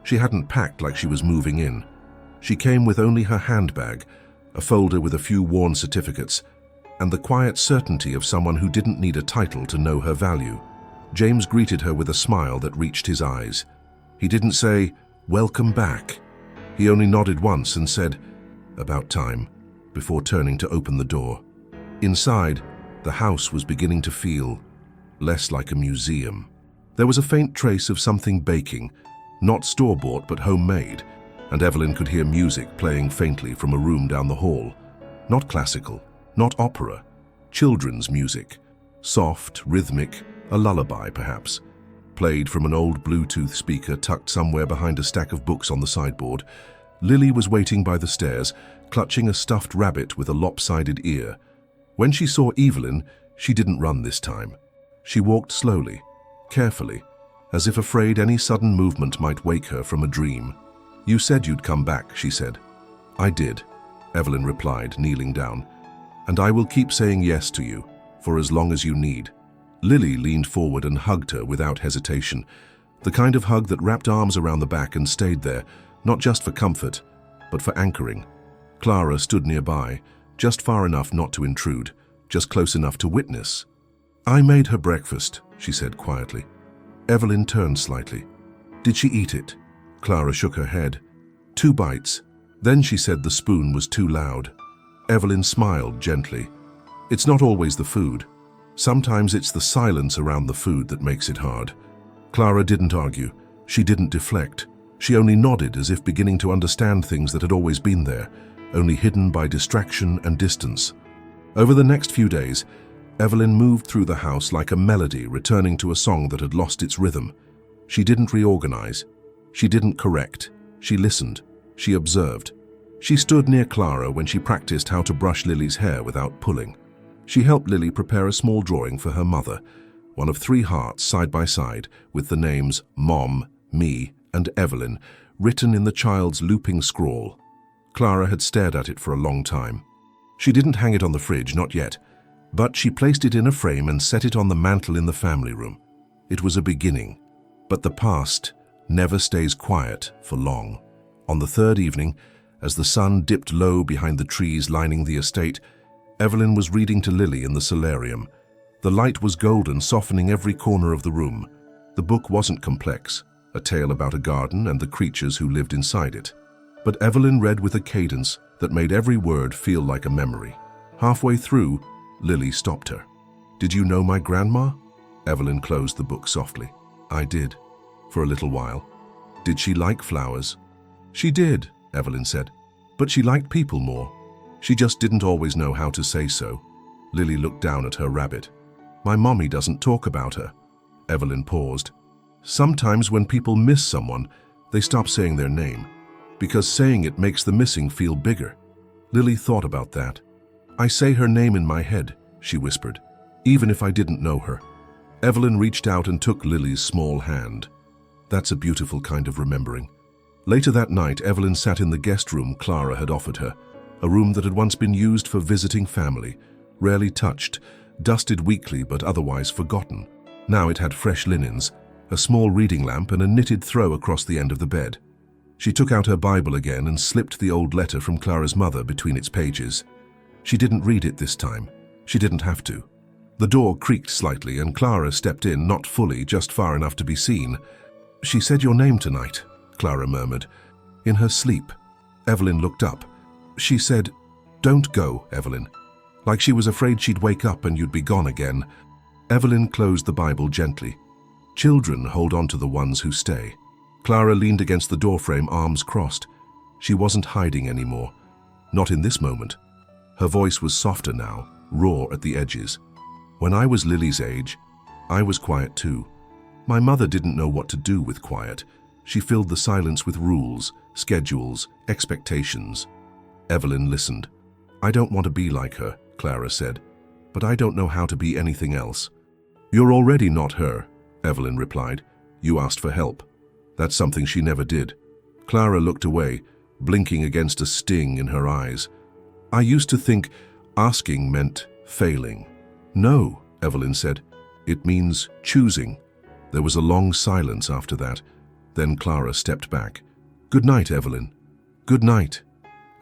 She hadn't packed like she was moving in. She came with only her handbag, a folder with a few worn certificates, and the quiet certainty of someone who didn't need a title to know her value. James greeted her with a smile that reached his eyes. He didn't say, "Welcome back." He only nodded once and said, "About time," before turning to open the door. Inside, the house was beginning to feel less like a museum. There was a faint trace of something baking, not store-bought but homemade, and Evelyn could hear music playing faintly from a room down the hall. Not classical, not opera, children's music. Soft, rhythmic, a lullaby perhaps. Played from an old Bluetooth speaker tucked somewhere behind a stack of books on the sideboard. Lily was waiting by the stairs, clutching a stuffed rabbit with a lopsided ear. When she saw Evelyn, she didn't run this time. She walked slowly, carefully, as if afraid any sudden movement might wake her from a dream. "You said you'd come back," she said. "I did," Evelyn replied, kneeling down. "And I will keep saying yes to you, for as long as you need." Lily leaned forward and hugged her without hesitation, the kind of hug that wrapped arms around the back and stayed there, not just for comfort, but for anchoring. Clara stood nearby, just far enough not to intrude, just close enough to witness. "I made her breakfast," she said quietly. Evelyn turned slightly. "Did she eat it?" Clara shook her head. "2 bites. Then she said the spoon was too loud." Evelyn smiled gently. "It's not always the food. Sometimes it's the silence around the food that makes it hard." Clara didn't argue. She didn't deflect. She only nodded as if beginning to understand things that had always been there, only hidden by distraction and distance. Over the next few days, Evelyn moved through the house like a melody returning to a song that had lost its rhythm. She didn't reorganize. She didn't correct. She listened. She observed. She stood near Clara when she practiced how to brush Lily's hair without pulling. She helped Lily prepare a small drawing for her mother, one of 3 hearts side by side with the names Mom, Me, and Evelyn written in the child's looping scrawl. Clara had stared at it for a long time. She didn't hang it on the fridge, not yet, but she placed it in a frame and set it on the mantel in the family room. It was a beginning, but the past never stays quiet for long. On the 3rd evening, as the sun dipped low behind the trees lining the estate, Evelyn was reading to Lily in the solarium. The light was golden, softening every corner of the room. The book wasn't complex, a tale about a garden and the creatures who lived inside it. But Evelyn read with a cadence that made every word feel like a memory. Halfway through, Lily stopped her. "Did you know my grandma?" Evelyn closed the book softly. "I did, for a little while." "Did she like flowers?" "She did," Evelyn said. But she liked people more. She just didn't always know how to say so. Lily looked down at her rabbit. My mommy doesn't talk about her. Evelyn paused. Sometimes when people miss someone, they stop saying their name, because saying it makes the missing feel bigger. Lily thought about that. I say her name in my head, she whispered, even if I didn't know her. Evelyn reached out and took Lily's small hand. That's a beautiful kind of remembering. Later that night, Evelyn sat in the guest room Clara had offered her, a room that had once been used for visiting family, rarely touched, dusted weekly but otherwise forgotten. Now it had fresh linens, a small reading lamp and a knitted throw across the end of the bed. She took out her Bible again and slipped the old letter from Clara's mother between its pages. She didn't read it this time. She didn't have to. The door creaked slightly and Clara stepped in, not fully, just far enough to be seen. She said your name tonight, Clara murmured. In her sleep. Evelyn looked up. She said, don't go, Evelyn. Like she was afraid she'd wake up and you'd be gone again. Evelyn closed the Bible gently. Children hold on to the ones who stay. Clara leaned against the doorframe, arms crossed. She wasn't hiding anymore. Not in this moment. Her voice was softer now, raw at the edges. When I was Lily's age, I was quiet too. My mother didn't know what to do with quiet. She filled the silence with rules, schedules, expectations. Evelyn listened. I don't want to be like her, Clara said, but I don't know how to be anything else. You're already not her, Evelyn replied. You asked for help. That's something she never did. Clara looked away, blinking against a sting in her eyes. I used to think asking meant failing. No, Evelyn said. It means choosing. There was a long silence after that. Then Clara stepped back. Good night, Evelyn. Good night.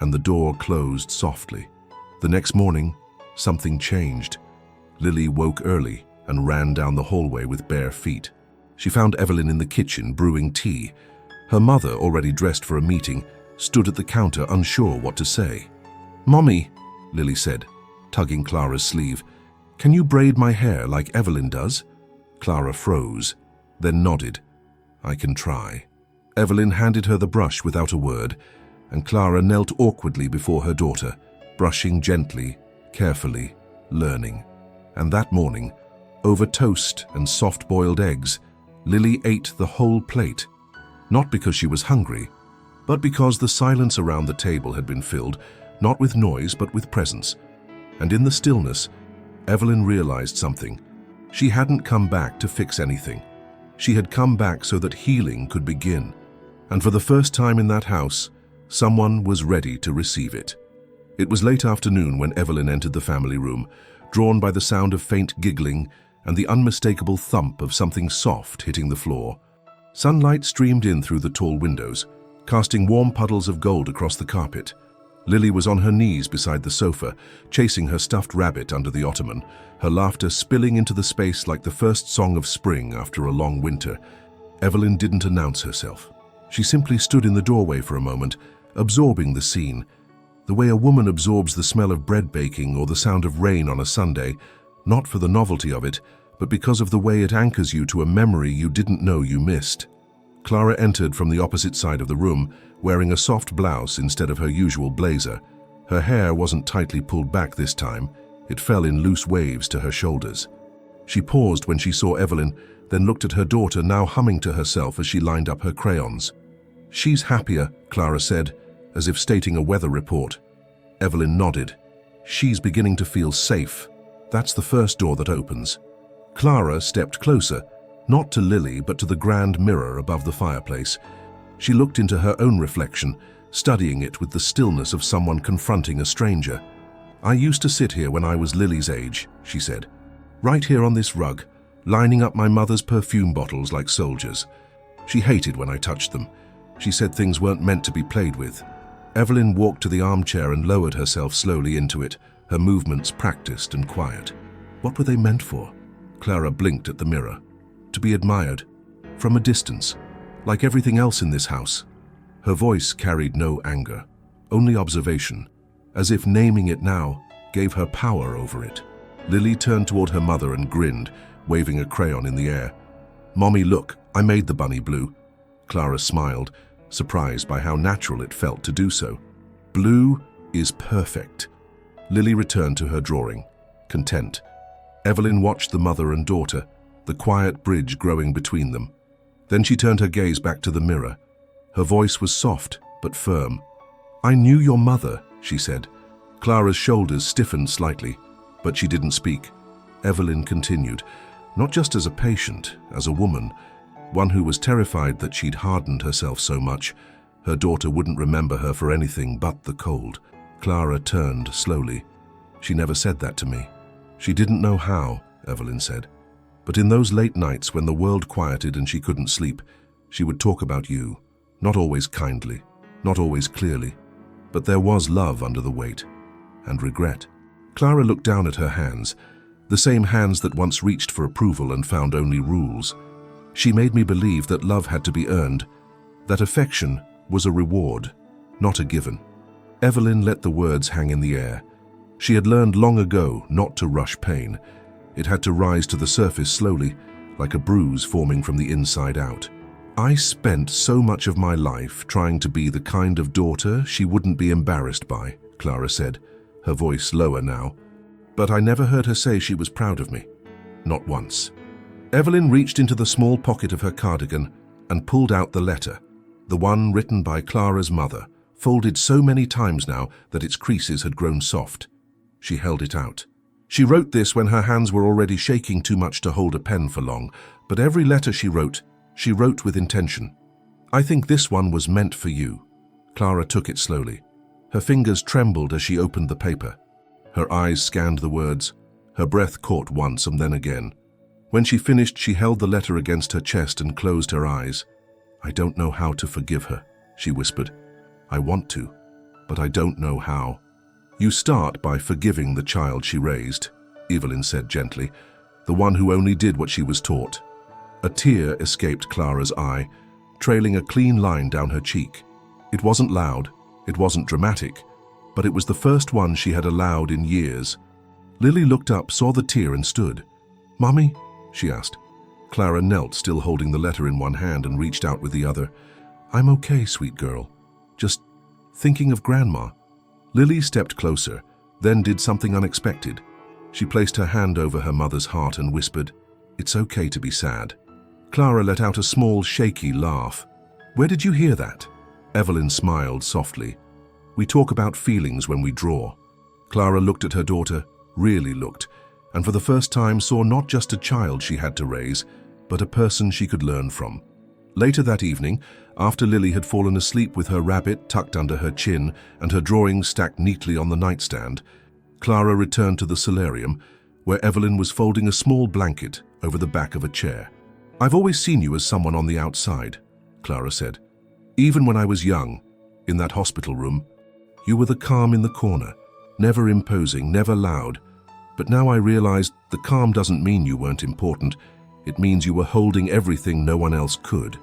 And the door closed softly. The next morning, something changed. Lily woke early and ran down the hallway with bare feet. She found Evelyn in the kitchen brewing tea. Her mother, already dressed for a meeting, stood at the counter unsure what to say. Mommy, Lily said, tugging Clara's sleeve, can you braid my hair like Evelyn does? Clara froze, then nodded. I can try. Evelyn handed her the brush without a word, and Clara knelt awkwardly before her daughter, brushing gently, carefully, learning. And that morning, over toast and soft-boiled eggs, Lily ate the whole plate, not because she was hungry, but because the silence around the table had been filled, not with noise but with presence. And in the stillness, Evelyn realized something. She hadn't come back to fix anything. She had come back so that healing could begin. And for the first time in that house, someone was ready to receive it. It was late afternoon when Evelyn entered the family room, drawn by the sound of faint giggling and the unmistakable thump of something soft hitting the floor. Sunlight streamed in through the tall windows, casting warm puddles of gold across the carpet. Lily was on her knees beside the sofa, chasing her stuffed rabbit under the ottoman, her laughter spilling into the space like the first song of spring after a long winter. Evelyn didn't announce herself. She simply stood in the doorway for a moment, absorbing the scene, the way a woman absorbs the smell of bread baking or the sound of rain on a Sunday, not for the novelty of it, but because of the way it anchors you to a memory you didn't know you missed. Clara entered from the opposite side of the room, wearing a soft blouse instead of her usual blazer. Her hair wasn't tightly pulled back this time. It fell in loose waves to her shoulders. She paused when she saw Evelyn, then looked at her daughter, now humming to herself as she lined up her crayons. She's happier, Clara said, as if stating a weather report. Evelyn nodded. She's beginning to feel safe. That's the first door that opens. Clara stepped closer, not to Lily, but to the grand mirror above the fireplace. She looked into her own reflection, studying it with the stillness of someone confronting a stranger. I used to sit here when I was Lily's age, she said. Right here on this rug, lining up my mother's perfume bottles like soldiers. She hated when I touched them. She said things weren't meant to be played with. Evelyn walked to the armchair and lowered herself slowly into it, her movements practiced and quiet. What were they meant for? Clara blinked at the mirror. To be admired, from a distance, like everything else in this house. Her voice carried no anger, only observation, as if naming it now gave her power over it. Lily turned toward her mother and grinned, waving a crayon in the air. Mommy, look, I made the bunny blue. Clara smiled. surprised by how natural it felt to do so. Blue is perfect. Lily returned to her drawing, content. Evelyn watched the mother and daughter, the quiet bridge growing between them. Then she turned her gaze back to the mirror. Her voice was soft but firm. "I knew your mother," she said. Clara's shoulders stiffened slightly, but she didn't speak. Evelyn continued, not just as a patient, as a woman, one who was terrified that she'd hardened herself so much, her daughter wouldn't remember her for anything but the cold. Clara turned slowly. "She never said that to me." "She didn't know how," Evelyn said. "But in those late nights when the world quieted and she couldn't sleep, she would talk about you. Not always kindly, not always clearly, but there was love under the weight, and regret." Clara looked down at her hands, the same hands that once reached for approval and found only rules. "She made me believe that love had to be earned, that affection was a reward, not a given." Evelyn let the words hang in the air. She had learned long ago not to rush pain. It had to rise to the surface slowly, like a bruise forming from the inside out. "I spent so much of my life trying to be the kind of daughter she wouldn't be embarrassed by," Clara said, her voice lower now. "But I never heard her say she was proud of me. Not once." Evelyn reached into the small pocket of her cardigan and pulled out the letter, the one written by Clara's mother, folded so many times now that its creases had grown soft. She held it out. She wrote this when her hands were already shaking too much to hold a pen for long, but every letter she wrote with intention. "I think this one was meant for you." Clara took it slowly. Her fingers trembled as she opened the paper. Her eyes scanned the words. Her breath caught once and then again. When she finished, she held the letter against her chest and closed her eyes. "I don't know how to forgive her," she whispered. "I want to, but I don't know how." "You start by forgiving the child she raised," Evelyn said gently, "the one who only did what she was taught." A tear escaped Clara's eye, trailing a clean line down her cheek. It wasn't loud, it wasn't dramatic, but it was the first one she had allowed in years. Lily looked up, saw the tear and stood. "Mommy?" she asked. Clara knelt, still holding the letter in one hand, and reached out with the other. "I'm okay, sweet girl. Just thinking of Grandma." Lily stepped closer, then did something unexpected. She placed her hand over her mother's heart and whispered, "It's okay to be sad." Clara let out a small, shaky laugh. "Where did you hear that?" Evelyn smiled softly. "We talk about feelings when we draw." Clara looked at her daughter, really looked, and for the first time saw not just a child she had to raise, but a person she could learn from. Later that evening, after Lily had fallen asleep with her rabbit tucked under her chin and her drawings stacked neatly on the nightstand, Clara returned to the solarium, where Evelyn was folding a small blanket over the back of a chair. "I've always seen you as someone on the outside," Clara said. "Even when I was young, in that hospital room, you were the calm in the corner, never imposing, never loud. But now I realized the calm doesn't mean you weren't important. It means you were holding everything no one else could."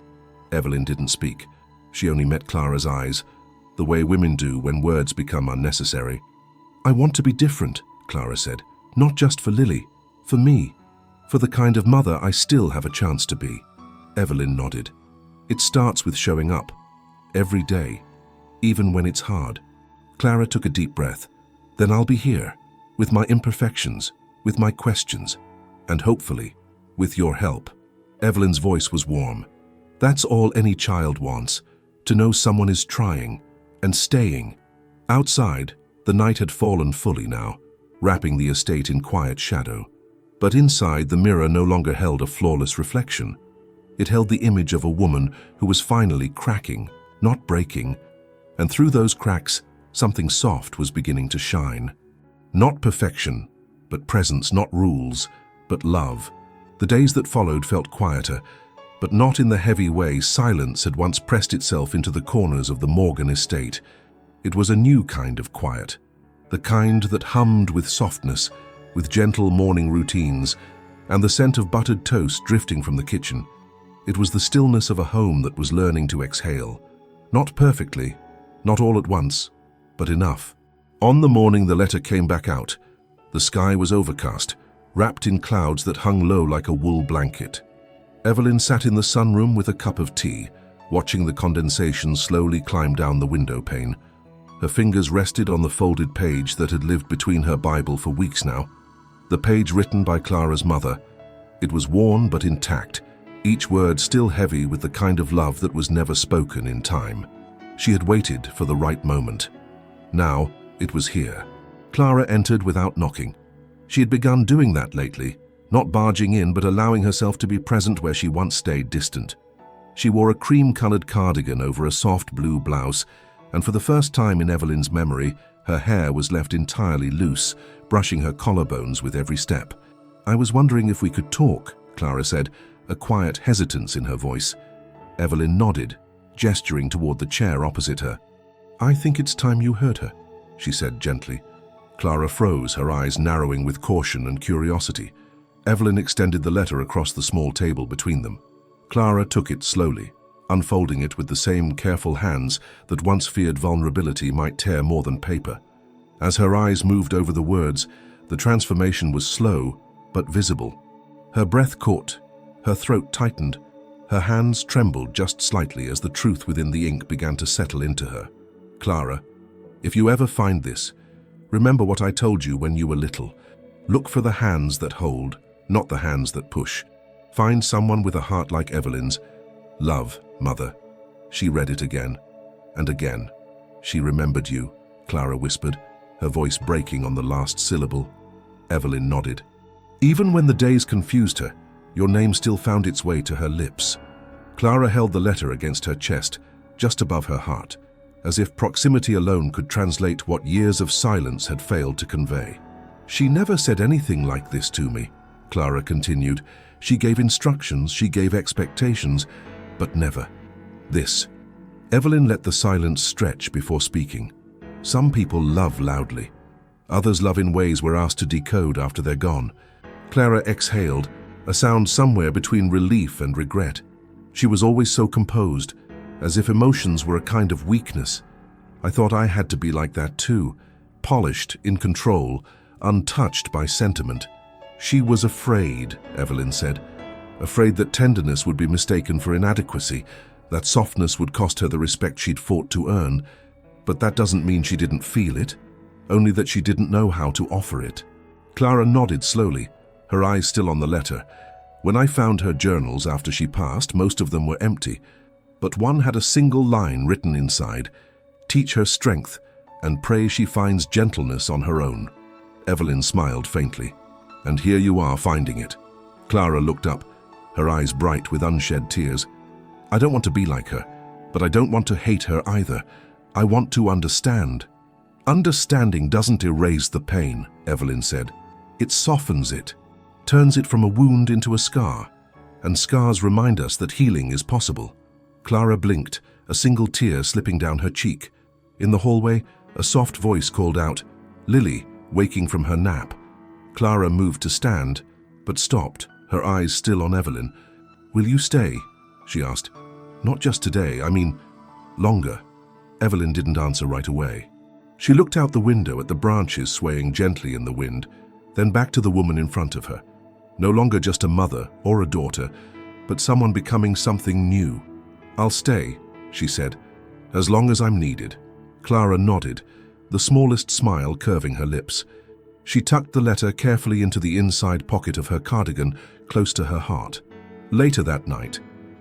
Evelyn didn't speak. She only met Clara's eyes, the way women do when words become unnecessary. "I want to be different," Clara said. "Not just for Lily, for me. For the kind of mother I still have a chance to be." Evelyn nodded. "It starts with showing up. Every day. Even when it's hard." Clara took a deep breath. "Then I'll be here, with my imperfections, with my questions, and hopefully, with your help." Evelyn's voice was warm. "That's all any child wants, to know someone is trying and staying." Outside, the night had fallen fully now, wrapping the estate in quiet shadow. But inside, the mirror no longer held a flawless reflection. It held the image of a woman who was finally cracking, not breaking, and through those cracks, something soft was beginning to shine. Not perfection, but presence, not rules, but love. The days that followed felt quieter, but not in the heavy way silence had once pressed itself into the corners of the Morgan estate. It was a new kind of quiet, the kind that hummed with softness, with gentle morning routines, and the scent of buttered toast drifting from the kitchen. It was the stillness of a home that was learning to exhale. Not perfectly, not all at once, but enough. On the morning the letter came back out, the sky was overcast, wrapped in clouds that hung low like a wool blanket. Evelyn sat in the sunroom with a cup of tea, watching the condensation slowly climb down the window pane. Her fingers rested on the folded page that had lived between her Bible for weeks now. The page written by Clara's mother. It was worn but intact, each word still heavy with the kind of love that was never spoken in time. She had waited for the right moment. Now it was here. Clara entered without knocking. She had begun doing that lately, not barging in but allowing herself to be present where she once stayed distant. She wore a cream-colored cardigan over a soft blue blouse, and for the first time in Evelyn's memory, her hair was left entirely loose, brushing her collarbones with every step. "I was wondering if we could talk," Clara said, a quiet hesitance in her voice. Evelyn nodded, gesturing toward the chair opposite her. "I think it's time you heard her," she said gently. Clara froze, her eyes narrowing with caution and curiosity. Evelyn extended the letter across the small table between them. Clara took it slowly, unfolding it with the same careful hands that once feared vulnerability might tear more than paper. As her eyes moved over the words, the transformation was slow but visible. Her breath caught, her throat tightened, her hands trembled just slightly as the truth within the ink began to settle into her. "Clara, if you ever find this, remember what I told you when you were little. Look for the hands that hold, not the hands that push. Find someone with a heart like Evelyn's. Love, Mother." She read it again and again. "She remembered you," Clara whispered, her voice breaking on the last syllable. Evelyn nodded. "Even when the days confused her, your name still found its way to her lips." Clara held the letter against her chest, just above her heart, as if proximity alone could translate what years of silence had failed to convey. "She never said anything like this to me," Clara continued. "She gave instructions, she gave expectations, but never this." Evelyn let the silence stretch before speaking. "Some people love loudly. Others love in ways we're asked to decode after they're gone." Clara exhaled, a sound somewhere between relief and regret. She was always so composed, as if emotions were a kind of weakness. "I thought I had to be like that too, polished, in control, untouched by sentiment." "She was afraid," Evelyn said. "Afraid that tenderness would be mistaken for inadequacy, that softness would cost her the respect she'd fought to earn. But that doesn't mean she didn't feel it, only that she didn't know how to offer it." Clara nodded slowly, her eyes still on the letter. "When I found her journals after she passed, most of them were empty, but one had a single line written inside: 'Teach her strength, and pray she finds gentleness on her own.'" Evelyn smiled faintly. "And here you are finding it." Clara looked up, her eyes bright with unshed tears. "I don't want to be like her, but I don't want to hate her either. I want to understand." "Understanding doesn't erase the pain," Evelyn said. "It softens it, turns it from a wound into a scar, and scars remind us that healing is possible." Clara blinked, a single tear slipping down her cheek. In the hallway, a soft voice called out, "Lily," waking from her nap. Clara moved to stand, but stopped, her eyes still on Evelyn. "Will you stay?" she asked. "Not just today, I mean longer." Evelyn didn't answer right away. She looked out the window at the branches swaying gently in the wind, then back to the woman in front of her. No longer just a mother or a daughter, but someone becoming something new. "I'll stay," she said, "as long as I'm needed." Clara nodded, the smallest smile curving her lips. She tucked the letter carefully into the inside pocket of her cardigan, close to her heart. Later that night,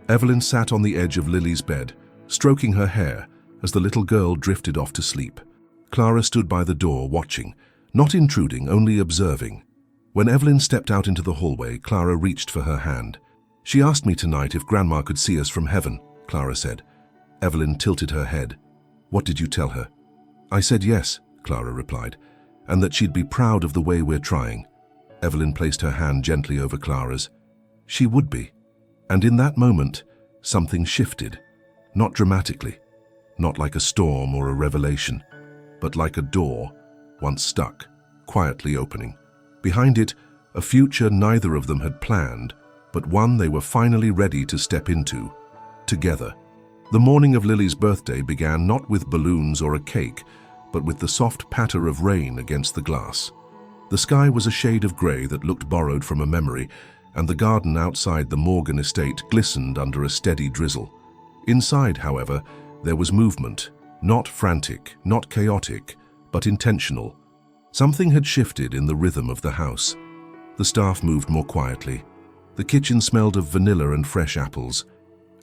Evelyn sat on the edge of Lily's bed, stroking her hair as the little girl drifted off to sleep. Clara stood by the door, watching, not intruding, only observing. When Evelyn stepped out into the hallway, Clara reached for her hand. "She asked me tonight if Grandma could see us from heaven," Clara said. Evelyn tilted her head. "What did you tell her?" "I said yes," Clara replied, "and that she'd be proud of the way we're trying." Evelyn placed her hand gently over Clara's. "She would be." And in that moment, something shifted. Not dramatically, not like a storm or a revelation, but like a door, once stuck, quietly opening. Behind it, a future neither of them had planned, but one they were finally ready to step into, together. The morning of Lily's birthday began not with balloons or a cake, but with the soft patter of rain against the glass. The sky was a shade of grey that looked borrowed from a memory, and the garden outside the Morgan estate glistened under a steady drizzle. Inside, however, there was movement, not frantic, not chaotic, but intentional. Something had shifted in the rhythm of the house. The staff moved more quietly. The kitchen smelled of vanilla and fresh apples.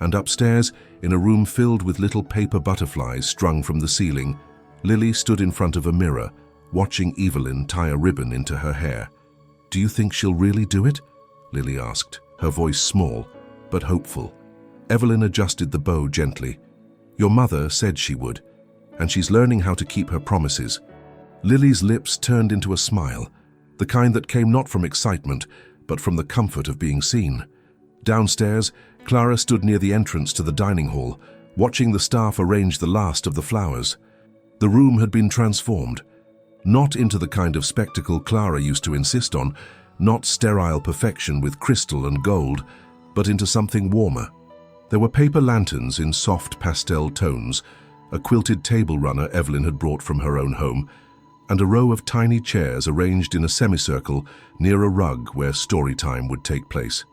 And upstairs, in a room filled with little paper butterflies strung from the ceiling, Lily stood in front of a mirror, watching Evelyn tie a ribbon into her hair. "Do you think she'll really do it?" Lily asked, her voice small, but hopeful. Evelyn adjusted the bow gently. "Your mother said she would, and she's learning how to keep her promises." Lily's lips turned into a smile, the kind that came not from excitement, but from the comfort of being seen. Downstairs, Clara stood near the entrance to the dining hall, watching the staff arrange the last of the flowers. The room had been transformed, not into the kind of spectacle Clara used to insist on, not sterile perfection with crystal and gold, but into something warmer. There were paper lanterns in soft pastel tones, a quilted table runner Evelyn had brought from her own home, and a row of tiny chairs arranged in a semicircle near a rug where story time would take place.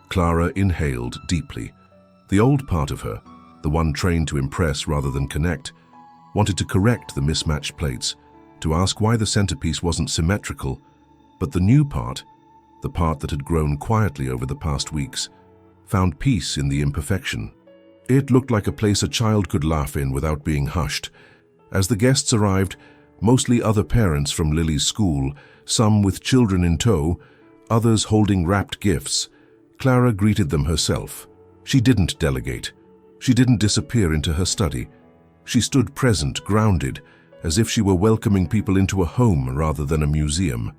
Clara inhaled deeply. The old part of her, the one trained to impress rather than connect, wanted to correct the mismatched plates, to ask why the centerpiece wasn't symmetrical, but the new part, the part that had grown quietly over the past weeks, found peace in the imperfection. It looked like a place a child could laugh in without being hushed. As the guests arrived, mostly other parents from Lily's school, some with children in tow, others holding wrapped gifts, Clara greeted them herself. She didn't delegate. She didn't disappear into her study. She stood present, grounded, as if she were welcoming people into a home rather than a museum.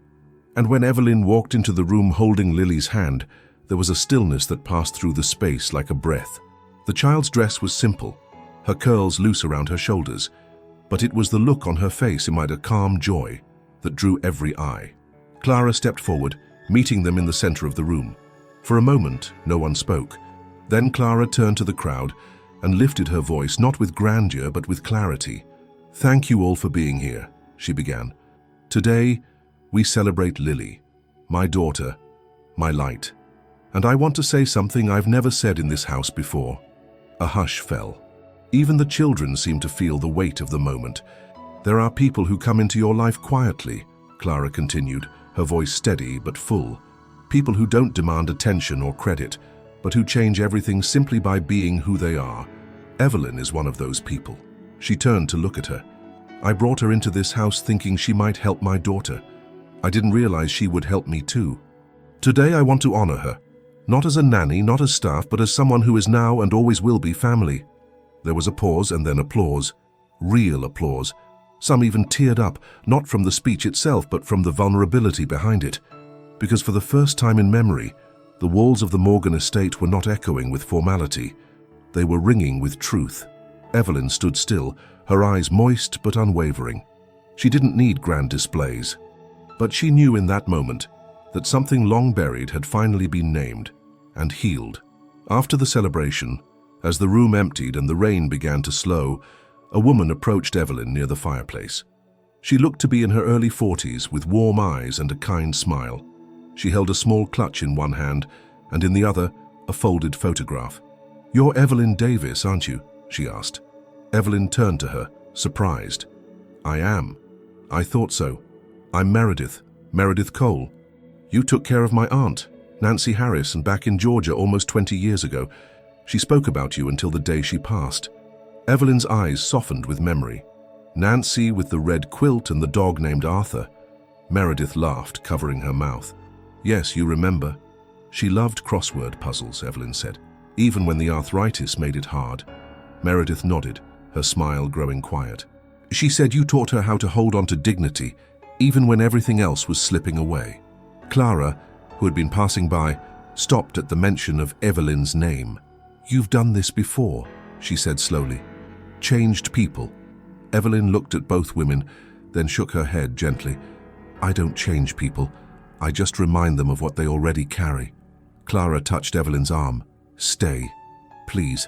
And when Evelyn walked into the room holding Lily's hand, there was a stillness that passed through the space like a breath. The child's dress was simple, her curls loose around her shoulders, but it was the look on her face amid a calm joy that drew every eye. Clara stepped forward, meeting them in the center of the room. For a moment, no one spoke. Then Clara turned to the crowd and lifted her voice, not with grandeur, but with clarity. "Thank you all for being here," she began. "Today, we celebrate Lily, my daughter, my light. And I want to say something I've never said in this house before." A hush fell. Even the children seemed to feel the weight of the moment. "There are people who come into your life quietly," Clara continued, her voice steady but full. "People who don't demand attention or credit, but who change everything simply by being who they are. Evelyn is one of those people." She turned to look at her. "I brought her into this house thinking she might help my daughter. I didn't realize she would help me too. Today I want to honor her, not as a nanny, not as staff, but as someone who is now and always will be family." There was a pause and then applause, real applause. Some even teared up, not from the speech itself, but from the vulnerability behind it. Because for the first time in memory, the walls of the Morgan estate were not echoing with formality. They were ringing with truth. Evelyn stood still, her eyes moist but unwavering. She didn't need grand displays, but she knew in that moment that something long buried had finally been named and healed. After the celebration, as the room emptied and the rain began to slow, a woman approached Evelyn near the fireplace. She looked to be in her early 40s with warm eyes and a kind smile. She held a small clutch in one hand and in the other a folded photograph. "You're Evelyn Davis, aren't you?" she asked. Evelyn turned to her, surprised. "I am. I thought so. I'm Meredith Cole. You took care of my aunt, Nancy Harrison, back in Georgia almost 20 years ago. She spoke about you until the day she passed." Evelyn's eyes softened with memory. Nancy with the red quilt and the dog named Arthur. Meredith laughed, covering her mouth. "Yes, you remember." "She loved crossword puzzles," Evelyn said, "even when the arthritis made it hard." Meredith nodded, her smile growing quiet. "She said you taught her how to hold on to dignity, even when everything else was slipping away." Clara, who had been passing by, stopped at the mention of Evelyn's name. "You've done this before," she said slowly. "Changed people." Evelyn looked at both women, then shook her head gently. "I don't change people. I just remind them of what they already carry." Clara touched Evelyn's arm. "Stay, please.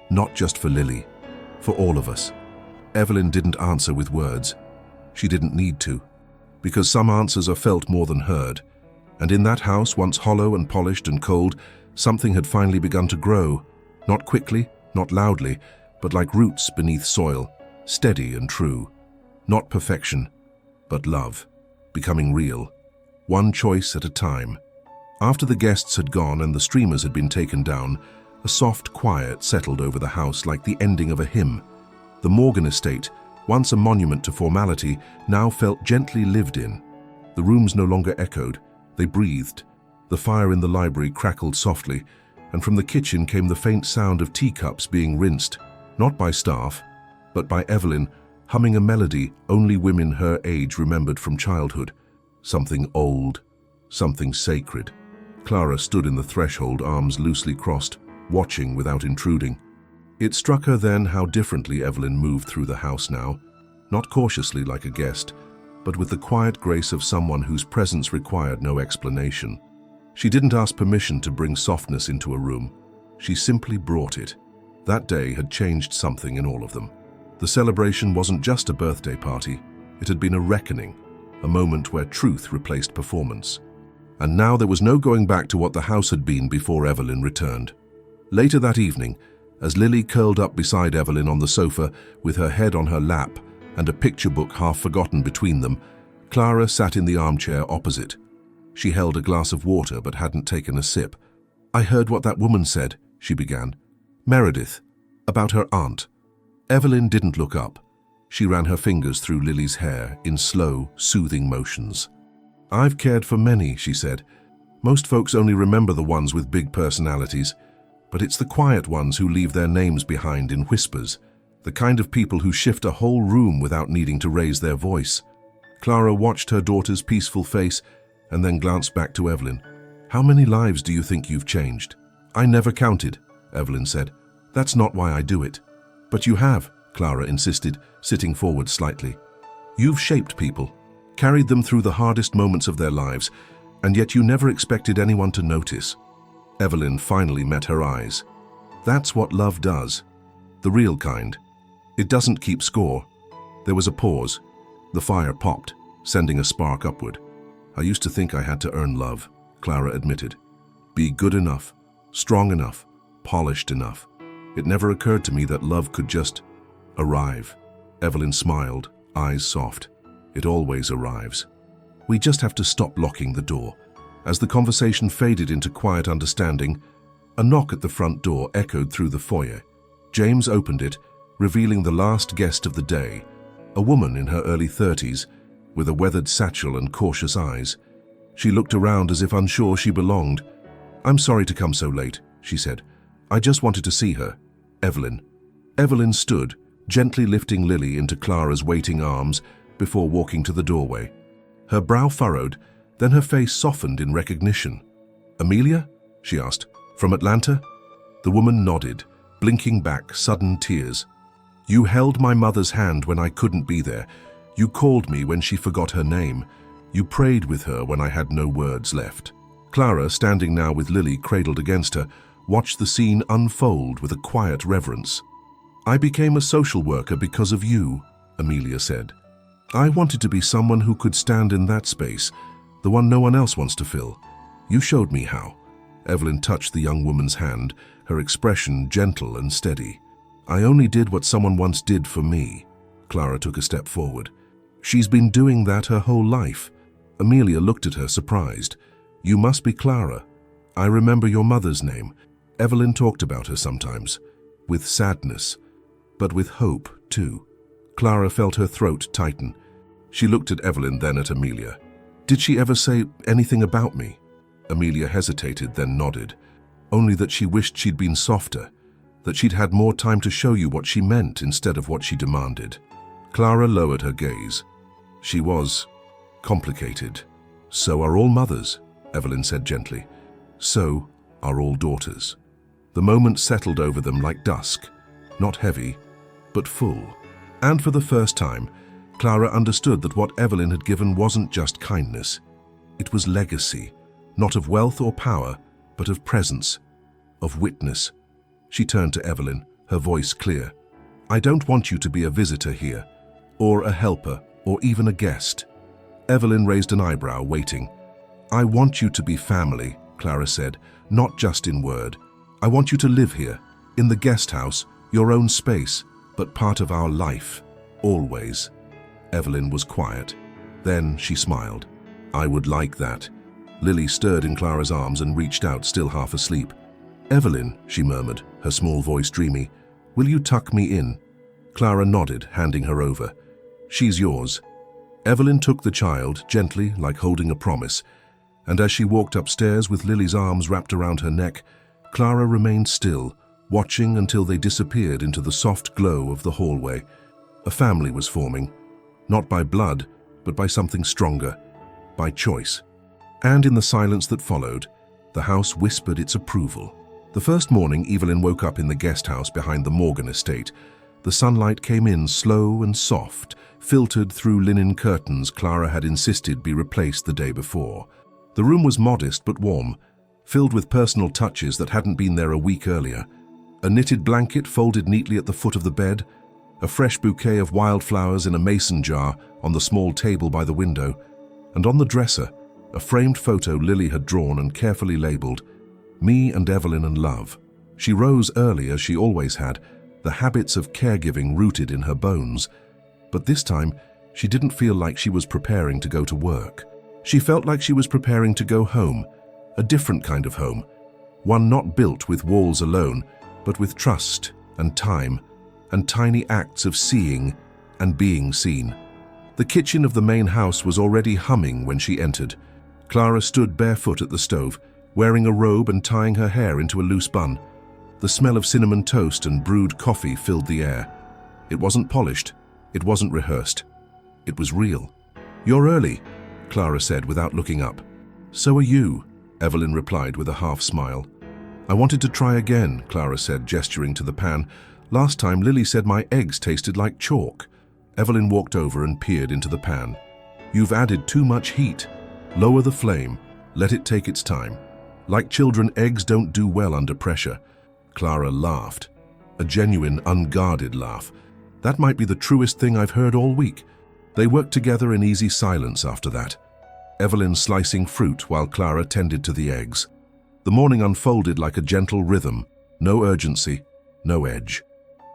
Not just for Lily, for all of us." Evelyn didn't answer with words. She didn't need to, because some answers are felt more than heard. And in that house, once hollow and polished and cold, something had finally begun to grow. Not quickly, not loudly, but like roots beneath soil, steady and true. Not perfection, but love, becoming real, one choice at a time. After the guests had gone and the streamers had been taken down, a soft quiet settled over the house like the ending of a hymn. The Morgan estate, once a monument to formality, now felt gently lived in. The rooms no longer echoed, they breathed. The fire in the library crackled softly, and from the kitchen came the faint sound of teacups being rinsed, not by staff, but by Evelyn, humming a melody only women her age remembered from childhood. Something old, something sacred. Clara stood in the threshold, arms loosely crossed, watching without intruding. It struck her then how differently Evelyn moved through the house now, not cautiously like a guest, but with the quiet grace of someone whose presence required no explanation. She didn't ask permission to bring softness into a room. She simply brought it. That day had changed something in all of them. The celebration wasn't just a birthday party. It had been a reckoning, a moment where truth replaced performance. And now there was no going back to what the house had been before Evelyn returned. Later that evening, as Lily curled up beside Evelyn on the sofa with her head on her lap and a picture book half forgotten between them, Clara sat in the armchair opposite. She held a glass of water but hadn't taken a sip. "I heard what that woman said," she began. "Meredith, about her aunt." Evelyn didn't look up. She ran her fingers through Lily's hair in slow, soothing motions. "I've cared for many," she said. "Most folks only remember the ones with big personalities, but it's the quiet ones who leave their names behind in whispers, the kind of people who shift a whole room without needing to raise their voice." Clara watched her daughter's peaceful face and then glanced back to Evelyn. "How many lives do you think you've changed?" "I never counted," Evelyn said. "That's not why I do it." "But you have," Clara insisted, sitting forward slightly. "You've shaped people, carried them through the hardest moments of their lives, and yet you never expected anyone to notice." Evelyn finally met her eyes. "That's what love does. The real kind. It doesn't keep score." There was a pause. The fire popped, sending a spark upward. "I used to think I had to earn love," Clara admitted. "Be good enough, strong enough, polished enough. It never occurred to me that love could just arrive." Evelyn smiled, eyes soft. "It always arrives. We just have to stop locking the door." As the conversation faded into quiet understanding, a knock at the front door echoed through the foyer. James opened it, revealing the last guest of the day, a woman in her early 30s, with a weathered satchel and cautious eyes. She looked around as if unsure she belonged. "I'm sorry to come so late," she said. "I just wanted to see her. Evelyn." Evelyn stood, gently lifting Lily into Clara's waiting arms before walking to the doorway. Her brow furrowed, then her face softened in recognition. "Amelia?" she asked. "From Atlanta?" The woman nodded, blinking back sudden tears. "You held my mother's hand when I couldn't be there. You called me when she forgot her name. You prayed with her when I had no words left." Clara, standing now with Lily cradled against her, watched the scene unfold with a quiet reverence. "I became a social worker because of you," Amelia said. "I wanted to be someone who could stand in that space, the one no one else wants to fill. You showed me how." Evelyn touched the young woman's hand, her expression gentle and steady. "I only did what someone once did for me." Clara took a step forward. "She's been doing that her whole life." Amelia looked at her, surprised. "You must be Clara. I remember your mother's name. Evelyn talked about her sometimes, with sadness, but with hope, too." Clara felt her throat tighten. She looked at Evelyn, then at Amelia. "Did she ever say anything about me?" Amelia hesitated, then nodded. "Only that she wished she'd been softer, that she'd had more time to show you what she meant instead of what she demanded." Clara lowered her gaze. "She was complicated. So are all mothers," Evelyn said gently. "So are all daughters." The moment settled over them like dusk, not heavy, but full. And for the first time, Clara understood that what Evelyn had given wasn't just kindness. It was legacy, not of wealth or power, but of presence, of witness. She turned to Evelyn, her voice clear. "I don't want you to be a visitor here, or a helper, or even a guest." Evelyn raised an eyebrow, waiting. "I want you to be family," Clara said, "not just in word. I want you to live here, In the guest house, your own space, but part of our life. Always. Evelyn was quiet. Then she smiled. I would like that. Lily stirred in Clara's arms and reached out, still half asleep. Evelyn, she murmured, her small voice dreamy, will you tuck me in? Clara nodded, handing her over. She's yours. Evelyn took the child, gently, like holding a promise, and as she walked upstairs with Lily's arms wrapped around her neck, Clara remained still, watching until they disappeared into the soft glow of the hallway. A family was forming, not by blood, but by something stronger, by choice. And in the silence that followed, the house whispered its approval. The first morning, Evelyn woke up in the guest house behind the Morgan estate. The sunlight came in slow and soft, filtered through linen curtains Clara had insisted be replaced the day before. The room was modest but warm, filled with personal touches that hadn't been there a week earlier. A knitted blanket folded neatly at the foot of the bed, a fresh bouquet of wildflowers in a mason jar on the small table by the window, and on the dresser, a framed photo Lily had drawn and carefully labeled, Me and Evelyn and Love. She rose early as she always had, the habits of caregiving rooted in her bones. But this time, she didn't feel like she was preparing to go to work. She felt like she was preparing to go home, a different kind of home, one not built with walls alone, but with trust and time and tiny acts of seeing and being seen. The kitchen of the main house was already humming when she entered. Clara stood barefoot at the stove, wearing a robe and tying her hair into a loose bun. The smell of cinnamon toast and brewed coffee filled the air. It wasn't polished. It wasn't rehearsed. It was real. You're early, Clara said without looking up. So are you, Evelyn replied with a half smile. I wanted to try again, Clara said, gesturing to the pan. Last time Lily said my eggs tasted like chalk. Evelyn walked over and peered into the pan. You've added too much heat. Lower the flame. Let it take its time. Like children, eggs don't do well under pressure. Clara laughed. A genuine, unguarded laugh. That might be the truest thing I've heard all week. They worked together in easy silence after that. Evelyn slicing fruit while Clara tended to the eggs. The morning unfolded like a gentle rhythm. No urgency, no edge.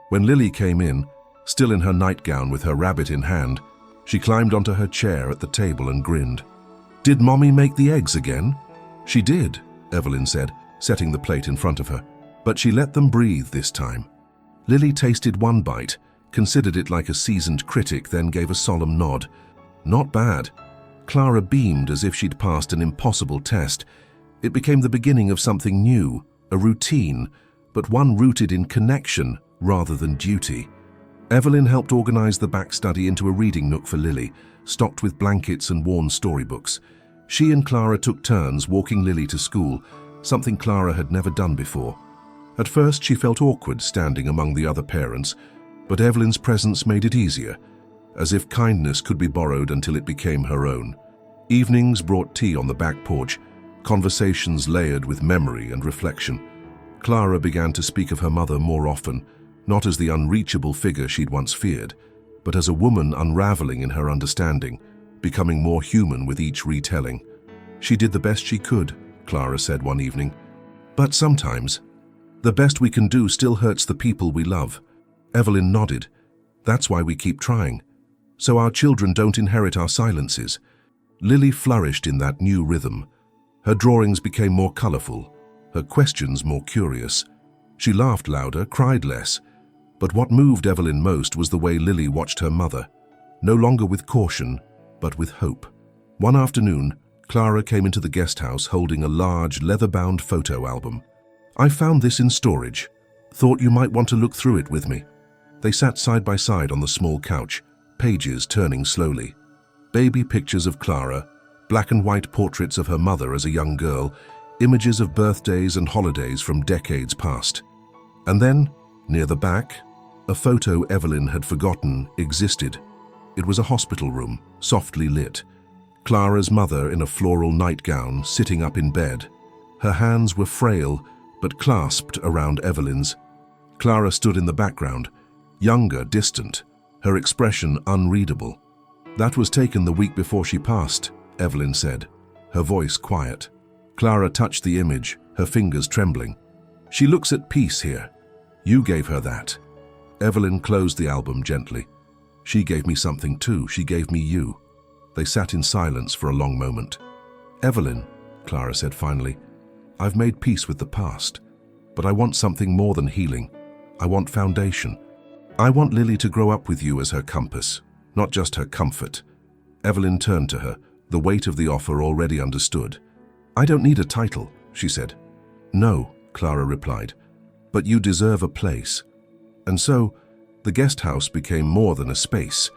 When Lily came in, still in her nightgown with her rabbit in hand, she climbed onto her chair at the table and grinned. Did Mommy make the eggs again? She did, Evelyn said, setting the plate in front of her. But she let them breathe this time. Lily tasted one bite, considered it like a seasoned critic, then gave a solemn nod. Not bad. Clara beamed as if she'd passed an impossible test. It became the beginning of something new, a routine, but one rooted in connection rather than duty. Evelyn helped organize the back study into a reading nook for Lily, stocked with blankets and worn storybooks. She and Clara took turns walking Lily to school, something Clara had never done before. At first, she felt awkward standing among the other parents, but Evelyn's presence made it easier, as if kindness could be borrowed until it became her own. Evenings brought tea on the back porch, conversations layered with memory and reflection. Clara began to speak of her mother more often, not as the unreachable figure she'd once feared, but as a woman unraveling in her understanding, becoming more human with each retelling. She did the best she could, Clara said one evening. But sometimes, the best we can do still hurts the people we love. Evelyn nodded. That's why we keep trying, so our children don't inherit our silences. Lily flourished in that new rhythm. Her drawings became more colorful, her questions more curious. She laughed louder, cried less. But what moved Evelyn most was the way Lily watched her mother, no longer with caution, but with hope. One afternoon, Clara came into the guest house holding a large, leather-bound photo album. I found this in storage. Thought you might want to look through it with me. They sat side by side on the small couch, pages turning slowly. Baby pictures of Clara, black and white portraits of her mother as a young girl, images of birthdays and holidays from decades past. And then, near the back, a photo Evelyn had forgotten existed. It was a hospital room, softly lit. Clara's mother in a floral nightgown, sitting up in bed. Her hands were frail, but clasped around Evelyn's. Clara stood in the background, younger, distant, her expression unreadable. That was taken the week before she passed, Evelyn said, her voice quiet. Clara touched the image, her fingers trembling. She looks at peace here. You gave her that. Evelyn closed the album gently. She gave me something too. She gave me you. They sat in silence for a long moment. Evelyn, Clara said finally, I've made peace with the past, but I want something more than healing. I want foundation. I want Lily to grow up with you as her compass, not just her comfort. Evelyn turned to her, the weight of the offer already understood. I don't need a title, she said. No, Clara replied, but you deserve a place. And so, the guest house became more than a space.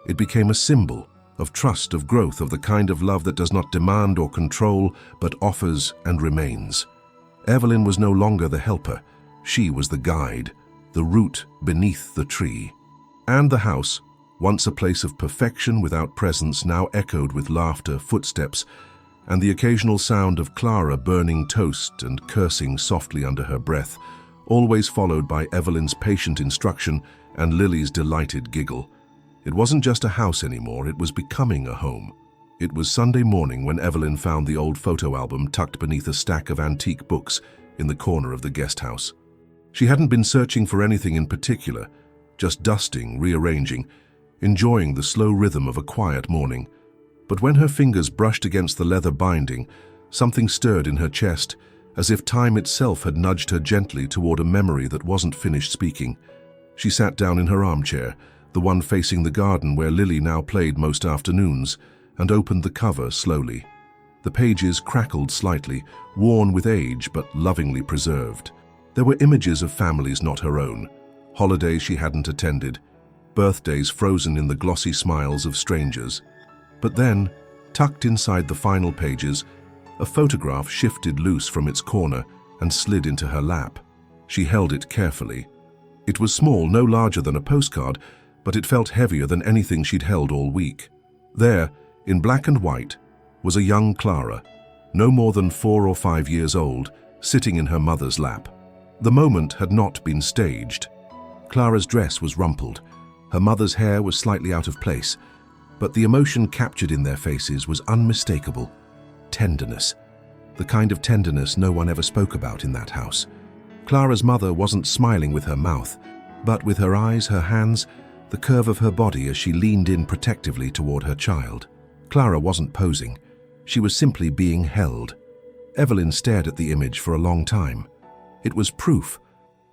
It became a symbol of trust, of growth, of the kind of love that does not demand or control, but offers and remains. Evelyn was no longer the helper. She was the guide, the root beneath the tree. And the house, once a place of perfection without presence, now echoed with laughter, footsteps, and the occasional sound of Clara burning toast and cursing softly under her breath, always followed by Evelyn's patient instruction and Lily's delighted giggle. It wasn't just a house anymore, it was becoming a home. It was Sunday morning when Evelyn found the old photo album tucked beneath a stack of antique books in the corner of the guest house. She hadn't been searching for anything in particular, just dusting, rearranging, enjoying the slow rhythm of a quiet morning. But when her fingers brushed against the leather binding, something stirred in her chest, as if time itself had nudged her gently toward a memory that wasn't finished speaking. She sat down in her armchair, the one facing the garden where Lily now played most afternoons, and opened the cover slowly. The pages crackled slightly, worn with age but lovingly preserved. There were images of families not her own, holidays she hadn't attended, birthdays frozen in the glossy smiles of strangers. But then, tucked inside the final pages, a photograph shifted loose from its corner and slid into her lap. She held it carefully. It was small, no larger than a postcard, but it felt heavier than anything she'd held all week. There, in black and white, was a young Clara, no more than 4 or 5 years old, sitting in her mother's lap. The moment had not been staged. Clara's dress was rumpled. Her mother's hair was slightly out of place, but the emotion captured in their faces was unmistakable. Tenderness. The kind of tenderness no one ever spoke about in that house. Clara's mother wasn't smiling with her mouth, but with her eyes, her hands, the curve of her body as she leaned in protectively toward her child. Clara wasn't posing. She was simply being held. Evelyn stared at the image for a long time. It was proof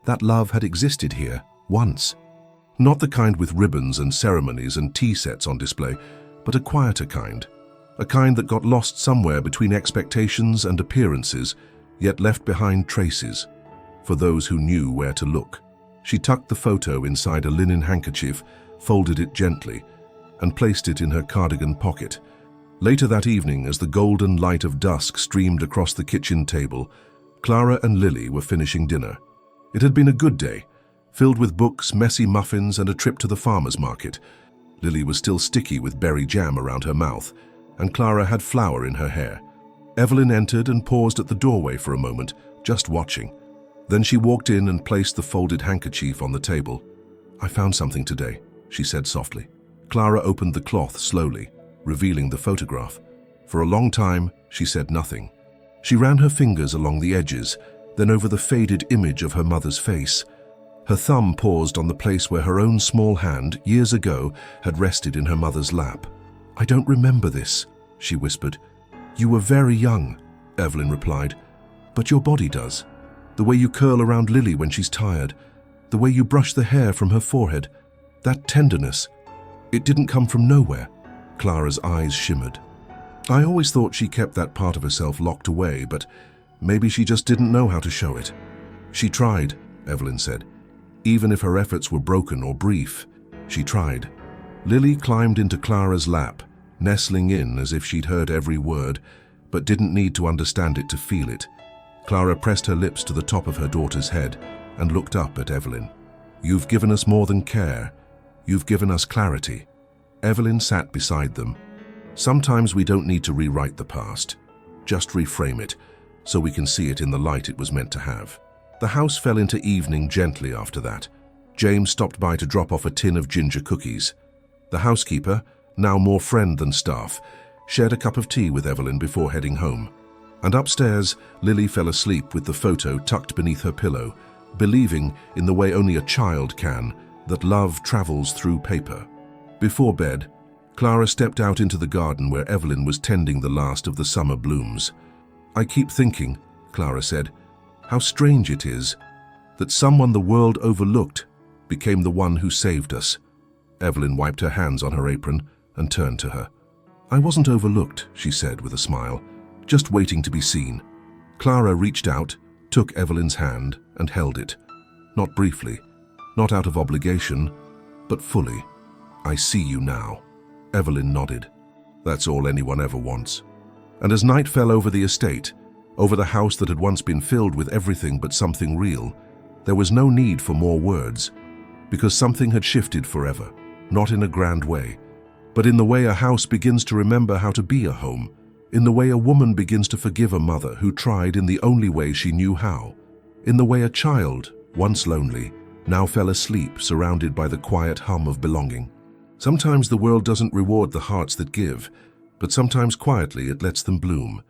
that love had existed here, once. Not the kind with ribbons and ceremonies and tea sets on display, but a quieter kind. A kind that got lost somewhere between expectations and appearances, yet left behind traces, for those who knew where to look. She tucked the photo inside a linen handkerchief, folded it gently, and placed it in her cardigan pocket. Later that evening, as the golden light of dusk streamed across the kitchen table, Clara and Lily were finishing dinner. It had been a good day, filled with books, messy muffins, and a trip to the farmer's market. Lily was still sticky with berry jam around her mouth, and Clara had flour in her hair. Evelyn entered and paused at the doorway for a moment, just watching. Then she walked in and placed the folded handkerchief on the table. I found something today, she said softly. Clara opened the cloth slowly, revealing the photograph. For a long time, she said nothing. She ran her fingers along the edges, then over the faded image of her mother's face. Her thumb paused on the place where her own small hand, years ago, had rested in her mother's lap. I don't remember this, she whispered. You were very young, Evelyn replied. But your body does. The way you curl around Lily when she's tired. The way you brush the hair from her forehead. That tenderness. It didn't come from nowhere. Clara's eyes shimmered. I always thought she kept that part of herself locked away, but maybe she just didn't know how to show it. She tried, Evelyn said. Even if her efforts were broken or brief, she tried. Lily climbed into Clara's lap, nestling in as if she'd heard every word, but didn't need to understand it to feel it. Clara pressed her lips to the top of her daughter's head and looked up at Evelyn. You've given us more than care. You've given us clarity. Evelyn sat beside them. Sometimes we don't need to rewrite the past. Just reframe it, so we can see it in the light it was meant to have. The house fell into evening gently after that. James stopped by to drop off a tin of ginger cookies. The housekeeper, now more friend than staff, shared a cup of tea with Evelyn before heading home. And upstairs, Lily fell asleep with the photo tucked beneath her pillow, believing, in the way only a child can, that love travels through paper. Before bed, Clara stepped out into the garden where Evelyn was tending the last of the summer blooms. "I keep thinking," Clara said, "how strange it is that someone the world overlooked became the one who saved us." Evelyn wiped her hands on her apron and turned to her. "I wasn't overlooked," she said with a smile, "just waiting to be seen." Clara reached out, took Evelyn's hand and held it. Not briefly, not out of obligation, but fully. "I see you now." Evelyn nodded. That's all anyone ever wants. And as night fell over the estate, over the house that had once been filled with everything but something real, there was no need for more words, because something had shifted forever, not in a grand way, but in the way a house begins to remember how to be a home, in the way a woman begins to forgive a mother who tried in the only way she knew how, in the way a child, once lonely, now fell asleep surrounded by the quiet hum of belonging. Sometimes the world doesn't reward the hearts that give, but sometimes quietly it lets them bloom.